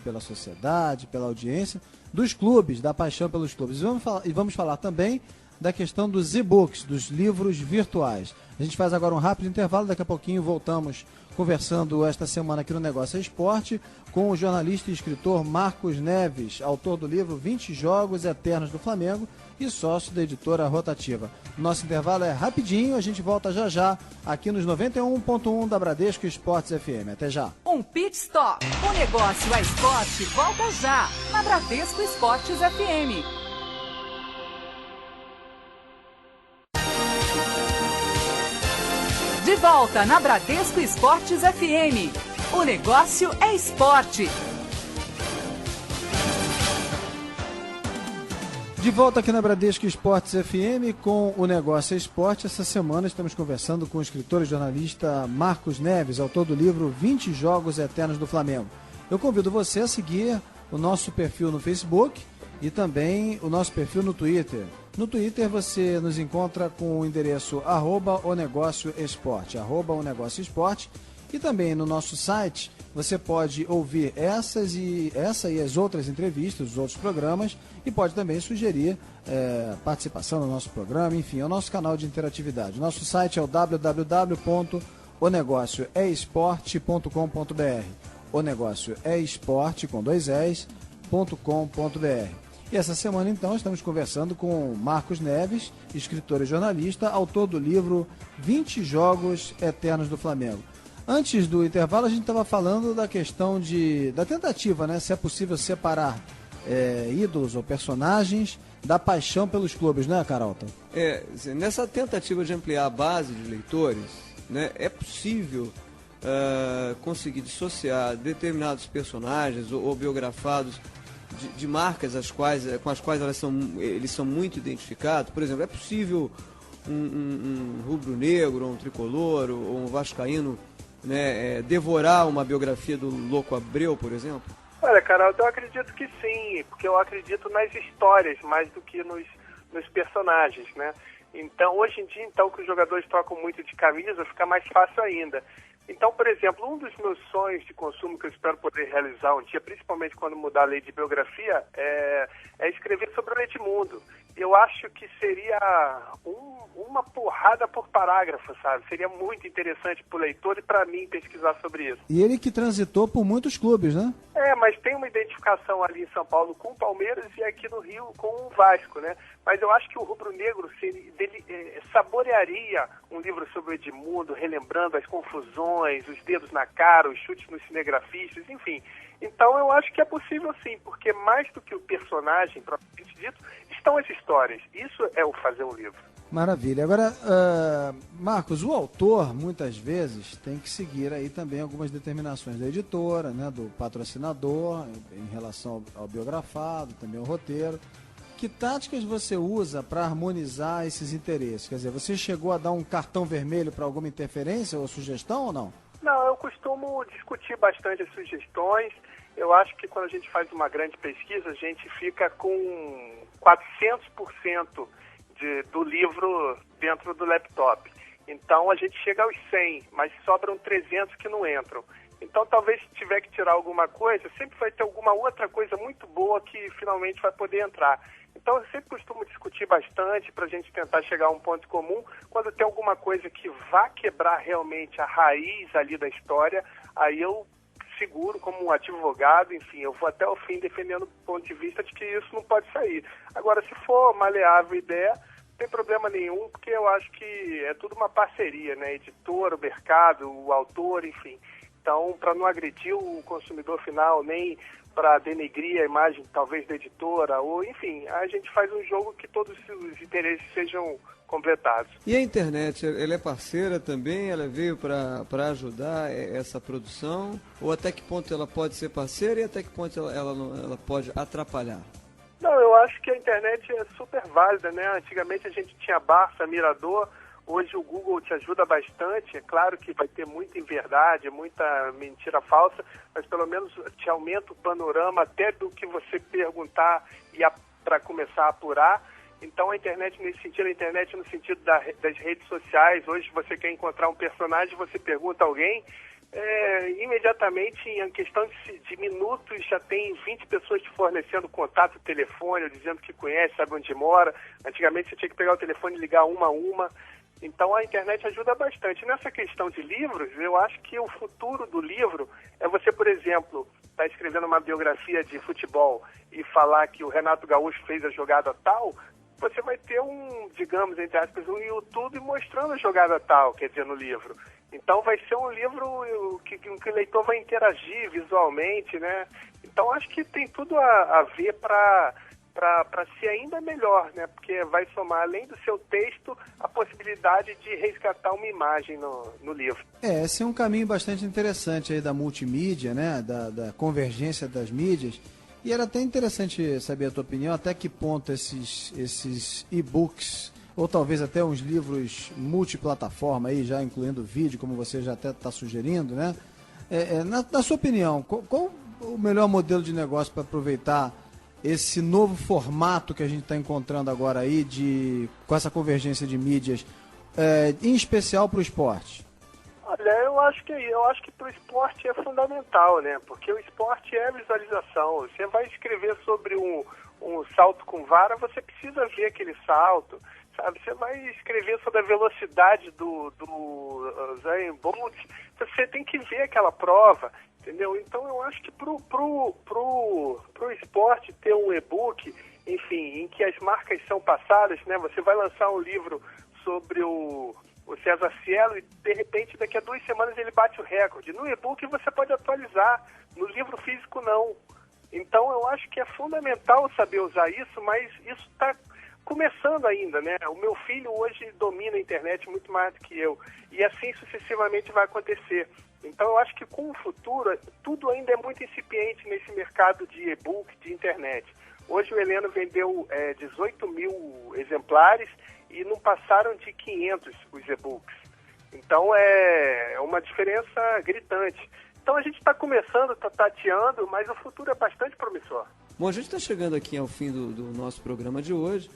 pela sociedade, pela audiência, dos clubes, da paixão pelos clubes. E vamos falar também da questão dos e-books, dos livros virtuais. A gente faz agora um rápido intervalo, daqui a pouquinho voltamos conversando esta semana aqui no Negócio é Esporte com o jornalista e escritor Marcos Neves, autor do livro 20 Jogos Eternos do Flamengo e sócio da editora Rotativa. Nosso intervalo é rapidinho, a gente volta já já aqui nos 91.1 da Bradesco Esportes FM. Até já. Um pit stop. O Negócio é Esporte volta já na Bradesco Esportes FM. De volta na Bradesco Esportes FM. O Negócio é Esporte. De volta aqui na Bradesco Esportes FM com o Negócio é Esporte. Essa semana estamos conversando com o escritor e jornalista Marcos Neves, autor do livro 20 Jogos Eternos do Flamengo. Eu convido você a seguir o nosso perfil no Facebook e também o nosso perfil no Twitter. No Twitter você nos encontra com o endereço @onegócioesporte, @onegócioesporte, e também no nosso site você pode ouvir essa e as outras entrevistas, os outros programas, e pode também sugerir participação no nosso programa, enfim, é o nosso canal de interatividade. Nosso site é o www.onegócioesporte.com.br, onegócioesporte com 2 es.com.br. E essa semana, então, estamos conversando com Marcos Neves, escritor e jornalista, autor do livro 20 Jogos Eternos do Flamengo. Antes do intervalo, a gente estava falando da questão da tentativa, né? Se é possível separar ídolos ou personagens da paixão pelos clubes, né, Carolta? Nessa tentativa de ampliar a base de leitores, né, é possível conseguir dissociar determinados personagens ou biografados de marcas com as quais eles são muito identificados. Por exemplo, é possível um rubro-negro, um tricolor, ou um vascaíno, né, devorar uma biografia do Louco Abreu, por exemplo? Olha, Carol, eu acredito que sim, porque eu acredito nas histórias mais do que nos personagens, né? Então, hoje em dia, então, que os jogadores trocam muito de camisa, fica mais fácil ainda. Então, por exemplo, um dos meus sonhos de consumo que eu espero poder realizar um dia, principalmente quando mudar a lei de biografia, é escrever sobre o Edmundo, eu acho que seria uma porrada por parágrafo, sabe? Seria muito interessante para o leitor e para mim pesquisar sobre isso. E ele que transitou por muitos clubes, né? Mas tem uma identificação ali em São Paulo com o Palmeiras e aqui no Rio com o Vasco, né? Mas eu acho que o rubro-negro saborearia um livro sobre o Edmundo, relembrando as confusões, os dedos na cara, os chutes nos cinegrafistas, enfim. Então eu acho que é possível sim, porque mais do que o personagem propriamente dito, estão as histórias. Isso é o fazer um livro. Maravilha. Agora, Marcos, o autor, muitas vezes, tem que seguir aí também algumas determinações da editora, né, do patrocinador, em relação ao biografado, também ao roteiro. Que táticas você usa para harmonizar esses interesses? Quer dizer, você chegou a dar um cartão vermelho para alguma interferência ou sugestão ou não? Não, eu costumo discutir bastante as sugestões. Eu acho que quando a gente faz uma grande pesquisa, a gente fica com 400% do livro dentro do laptop. Então a gente chega aos 100, mas sobram 300 que não entram. Então talvez se tiver que tirar alguma coisa, sempre vai ter alguma outra coisa muito boa que finalmente vai poder entrar. Então eu sempre costumo discutir bastante para a gente tentar chegar a um ponto comum. Quando tem alguma coisa que vá quebrar realmente a raiz ali da história, aí eu seguro como um advogado, enfim, eu vou até o fim defendendo o ponto de vista de que isso não pode sair. Agora, se for maleável a ideia, não tem problema nenhum, porque eu acho que é tudo uma parceria, né? Editora, o mercado, o autor, enfim. Então, para não agredir o consumidor final, nem para denegrir a imagem, talvez, da editora, ou, enfim, a gente faz um jogo que todos os interesses sejam completados. E a internet, ela é parceira também? Ela veio para ajudar essa produção? Ou até que ponto ela pode ser parceira e até que ponto ela pode atrapalhar? Não, eu acho que a internet é super válida, né? Antigamente a gente tinha Barça, Mirador, hoje o Google te ajuda bastante. É claro que vai ter muita inverdade, muita mentira falsa, mas pelo menos te aumenta o panorama até do que você perguntar e para começar a apurar. Então a internet nesse sentido, a internet no sentido das redes sociais, hoje você quer encontrar um personagem, você pergunta a alguém, imediatamente em questão de minutos já tem 20 pessoas te fornecendo contato, telefone, dizendo que conhece, sabe onde mora. Antigamente você tinha que pegar o telefone e ligar uma a uma. Então a internet ajuda bastante. Nessa questão de livros, eu acho que o futuro do livro é você, por exemplo, estar escrevendo uma biografia de futebol e falar que o Renato Gaúcho fez a jogada tal, você vai ter digamos, entre aspas, um YouTube mostrando a jogada tal, quer dizer, no livro. Então vai ser um livro que o leitor vai interagir visualmente, né? Então acho que tem tudo a ver para ser ainda melhor, né? Porque vai somar, além do seu texto, a possibilidade de resgatar uma imagem no livro. Esse é um caminho bastante interessante aí da multimídia, né? Da convergência das mídias. E era até interessante saber a tua opinião, até que ponto esses e-books, ou talvez até uns livros multiplataforma, aí, já incluindo vídeo, como você já até está sugerindo, né? Na sua opinião, qual o melhor modelo de negócio para aproveitar esse novo formato que a gente está encontrando agora aí, com essa convergência de mídias, em especial para o esporte? Olha, eu acho que para o esporte é fundamental, né? Porque o esporte é visualização. Você vai escrever sobre um salto com vara, você precisa ver aquele salto, sabe? Você vai escrever sobre a velocidade do Usain Bolt, você tem que ver aquela prova, entendeu? Então eu acho que pro esporte ter um e-book, enfim, em que as marcas são passadas, né? Você vai lançar um livro sobre o César Cielo e, de repente, daqui a 2 semanas ele bate o recorde. No e-book você pode atualizar, no livro físico não. Então eu acho que é fundamental saber usar isso, mas isso está começando ainda, né? O meu filho hoje domina a internet muito mais do que eu, e assim sucessivamente vai acontecer. Então eu acho que com o futuro, tudo ainda é muito incipiente nesse mercado de e-book, de internet. Hoje o Heleno vendeu 18 mil exemplares e não passaram de 500 os e-books. Então é uma diferença gritante. Então a gente está começando, está tateando, mas o futuro é bastante promissor. Bom, a gente está chegando aqui ao fim do nosso programa de hoje,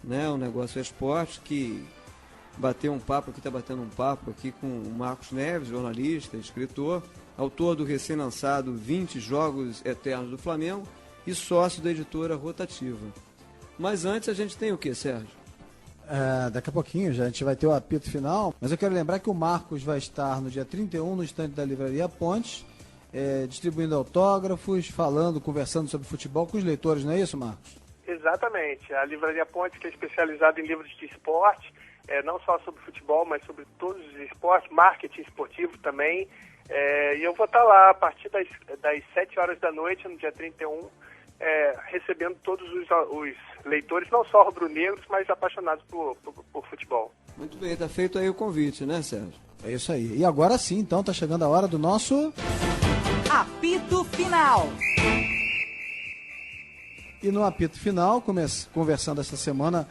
né? O Negócio é Esporte, que está batendo um papo aqui com o Marcos Neves, jornalista, escritor, autor do recém-lançado 20 Jogos Eternos do Flamengo e sócio da editora Rotativa. Mas antes a gente tem o que, Sérgio? Daqui a pouquinho já a gente vai ter o apito final, mas eu quero lembrar que o Marcos vai estar no dia 31 no estande da Livraria Pontes, distribuindo autógrafos, conversando sobre futebol com os leitores, não é isso, Marcos? Exatamente. A Livraria Pontes, que é especializada em livros de esporte, não só sobre futebol, mas sobre todos os esportes, marketing esportivo também. E eu vou estar lá a partir das 7 horas da noite, no dia 31, recebendo todos os leitores, não só rubro-negros, mas apaixonados por futebol. Muito bem, tá feito aí o convite, né, Sérgio? É isso aí. E agora sim, então, tá chegando a hora do nosso... Apito Final. E no apito final, conversando essa semana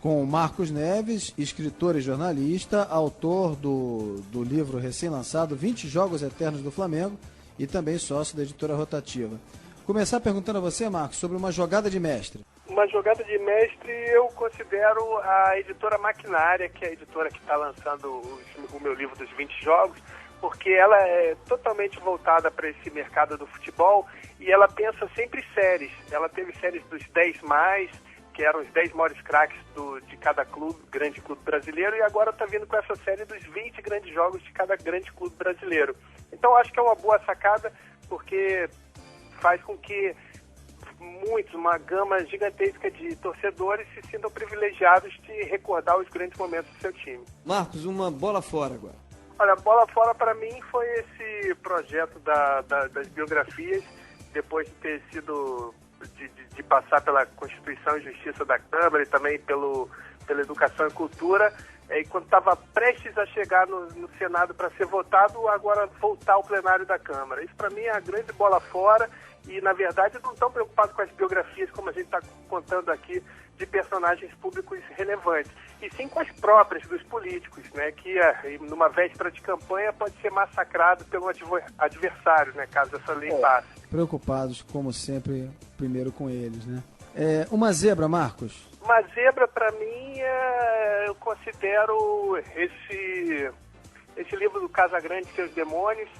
com o Marcos Neves, escritor e jornalista, autor do livro recém-lançado 20 Jogos Eternos do Flamengo e também sócio da editora Rotativa. Começar perguntando a você, Marcos, sobre uma jogada de mestre. Uma jogada de mestre eu considero a editora Maquinária, que é a editora que está lançando o meu livro dos 20 jogos, porque ela é totalmente voltada para esse mercado do futebol e ela pensa sempre séries. Ela teve séries dos 10+, que eram os 10 maiores craques de cada grande clube brasileiro, e agora está vindo com essa série dos 20 grandes jogos de cada grande clube brasileiro. Então acho que é uma boa sacada, porque faz com que uma gama gigantesca de torcedores se sintam privilegiados de recordar os grandes momentos do seu time. Marcos, uma bola fora agora. Olha, bola fora para mim foi esse projeto das biografias, depois de ter sido, de passar pela Constituição e Justiça da Câmara e também pela Educação e Cultura, e quando estava prestes a chegar no Senado para ser votado, agora voltar ao plenário da Câmara. Isso para mim é a grande bola fora. E, na verdade, não estão preocupados com as biografias, como a gente está contando aqui, de personagens públicos relevantes, e sim com as próprias dos políticos, né, que numa véspera de campanha pode ser massacrado pelo adversário, né, caso essa lei passe. Preocupados, como sempre, primeiro com eles, né? Uma zebra, Marcos? Uma zebra, para mim, eu considero esse livro do Casagrande e Seus Demônios,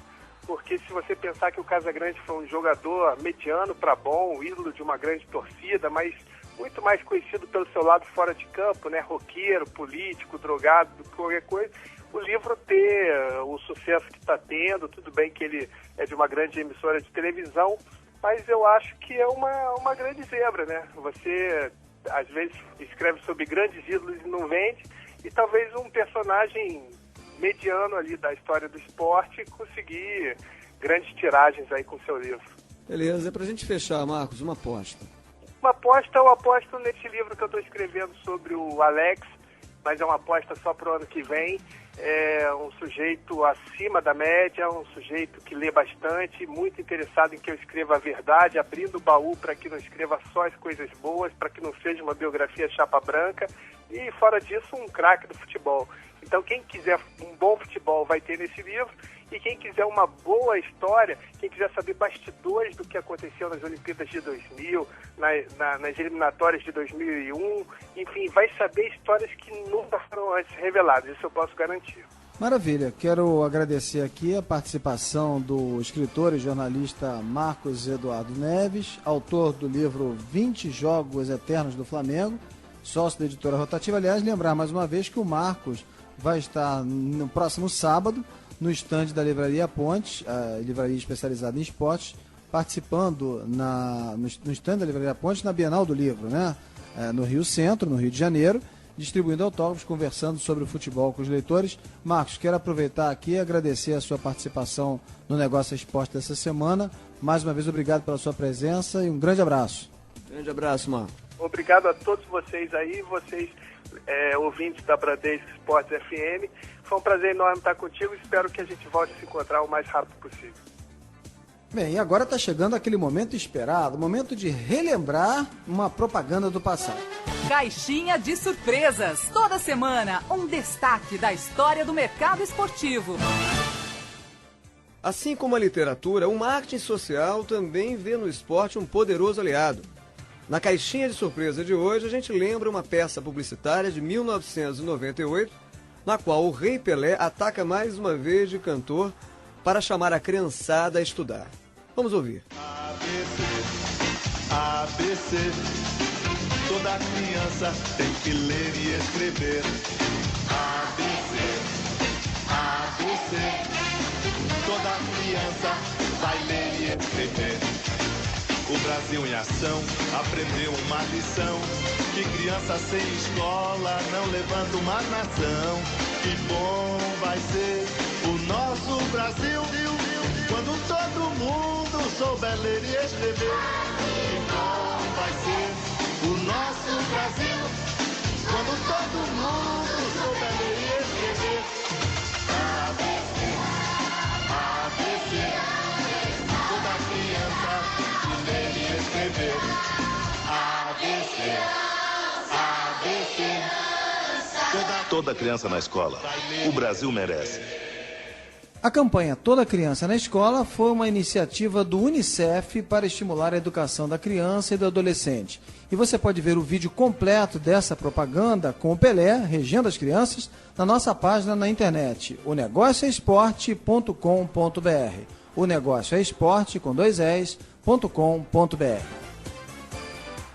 porque se você pensar que o Casagrande foi um jogador mediano para bom, ídolo de uma grande torcida, mas muito mais conhecido pelo seu lado fora de campo, né, roqueiro, político, drogado, qualquer coisa, o livro ter o sucesso que está tendo, tudo bem que ele é de uma grande emissora de televisão, mas eu acho que é uma grande zebra, né? Você, às vezes, escreve sobre grandes ídolos e não vende, e talvez um personagem mediano ali da história do esporte conseguir grandes tiragens aí com o seu livro. Beleza, pra gente fechar, Marcos, uma aposta. Uma aposta, eu aposto nesse livro que eu estou escrevendo sobre o Alex, mas é uma aposta só pro ano que vem. É um sujeito acima da média, um sujeito que lê bastante, muito interessado em que eu escreva a verdade, abrindo o baú para que não escreva só as coisas boas, para que não seja uma biografia chapa branca, e fora disso um craque do futebol. Então quem quiser um bom futebol vai ter nesse livro, e quem quiser uma boa história, quem quiser saber bastidores do que aconteceu nas Olimpíadas de 2000, nas eliminatórias de 2001, enfim, vai saber histórias que nunca foram antes reveladas, isso eu posso garantir. Maravilha, quero agradecer aqui a participação do escritor e jornalista Marcos Eduardo Neves, autor do livro 20 Jogos Eternos do Flamengo, sócio da editora Rotativa. Aliás, lembrar mais uma vez que o Marcos vai estar no próximo sábado no estande da Livraria Pontes, a livraria especializada em esportes, participando no estande da Livraria Pontes na Bienal do Livro, né? No Rio Centro, no Rio de Janeiro, distribuindo autógrafos, conversando sobre o futebol com os leitores. Marcos, quero aproveitar aqui e agradecer a sua participação no Negócio Esporte dessa semana. Mais uma vez, obrigado pela sua presença e um grande abraço. Grande abraço, Marcos. Obrigado a todos vocês aí, ouvintes da Bradesco Esportes FM. Foi um prazer enorme estar contigo, espero que a gente volte a se encontrar o mais rápido possível. Bem, e agora está chegando aquele momento esperado, o momento de relembrar uma propaganda do passado. Caixinha de surpresas. Toda semana, um destaque da história do mercado esportivo. Assim como a literatura, o marketing social também vê no esporte um poderoso aliado. Na caixinha de surpresa de hoje, a gente lembra uma peça publicitária de 1998, na qual o Rei Pelé ataca mais uma vez de cantor para chamar a criançada a estudar. Vamos ouvir. ABC, ABC, Toda criança tem que ler e escrever. ABC, ABC. Toda criança vai ler e escrever. O Brasil em ação aprendeu uma lição: que criança sem escola não levanta uma nação. Que bom vai ser o nosso Brasil quando todo mundo souber ler e escrever. Que bom vai ser o nosso Brasil quando todo mundo souber ler e escrever. ABC, ABC. Toda criança que ler e escrever. ABC, ABC. Toda criança na escola. O Brasil merece. A campanha Toda Criança na Escola foi uma iniciativa do UNICEF para estimular a educação da criança e do adolescente. E você pode ver o vídeo completo dessa propaganda com o Pelé, regendo as crianças, na nossa página na internet, onegocioesporte.com.br. onegocioesporte, com 2 es.com.br.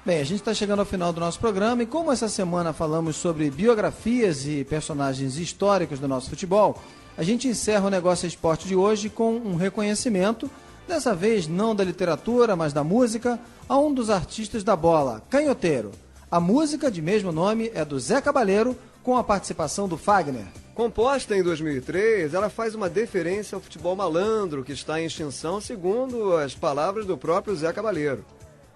Bem, a gente está chegando ao final do nosso programa e como essa semana falamos sobre biografias e personagens históricos do nosso futebol, a gente encerra o Negócio Esporte de hoje com um reconhecimento, dessa vez não da literatura, mas da música, a um dos artistas da bola, Canhoteiro. A música, de mesmo nome, é do Zé Cabaleiro, com a participação do Fagner. Composta em 2003, ela faz uma deferência ao futebol malandro, que está em extinção, segundo as palavras do próprio Zé Cabaleiro.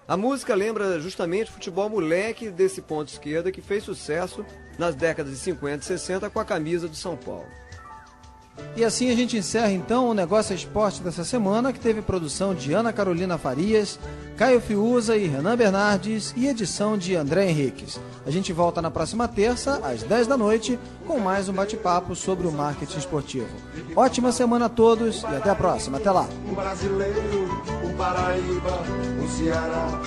A música lembra justamente o futebol moleque desse ponto esquerda que fez sucesso nas décadas de 50 e 60 com a camisa do São Paulo. E assim a gente encerra então o Negócio Esporte dessa semana, que teve produção de Ana Carolina Farias, Caio Fiuza e Renan Bernardes e edição de André Henriques. A gente volta na próxima terça, às 10 da noite, com mais um bate-papo sobre o marketing esportivo. Ótima semana a todos e até a próxima. Até lá. Um brasileiro, um Paraíba, um Ceará,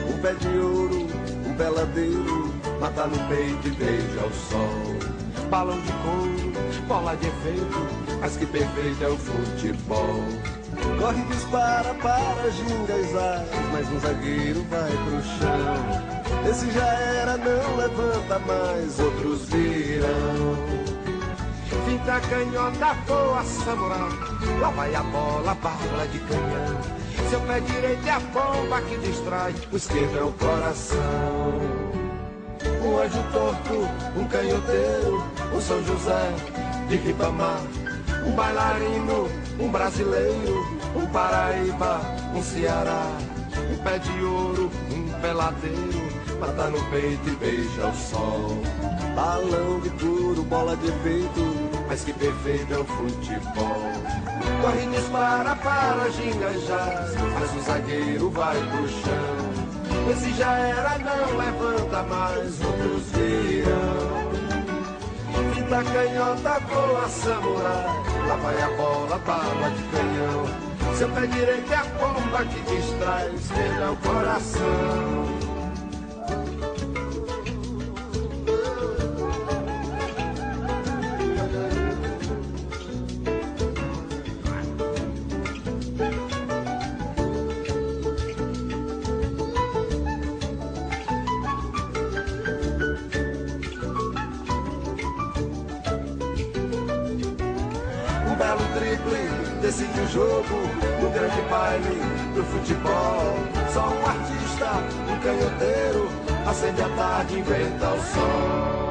um pé de ouro, um beladeiro, mata no peito e beija o sol. Balão de couro, bola de efeito, mas que perfeito é o futebol. Corre e dispara para ginga, mas um zagueiro vai pro chão. Esse já era, não levanta mais, outros virão. Finta canhota, boa samurai, lá vai a bola, bala de canhão. Seu pé direito é a bomba que distrai, o esquerdo é o coração. Um anjo torto, um canhoteiro, um São José de Ribamar, um bailarino, um brasileiro, um Paraíba, um Ceará, um pé de ouro, um peladeiro, mata no peito e beija o sol. Balão de couro, bola de efeito, mas que perfeito é o futebol. Corre e dispara para gingajar, mas o zagueiro vai pro chão. Esse já era, não levanta mais, outros virão. Fita canhota, boa samurai, lá vai a bola, bala de canhão. Seu pé direito é a bomba que distrai, esquerda é o coração. Decide o jogo, um grande baile do futebol. Só um artista, um canhoteiro, acende a tarde, inventa o sol.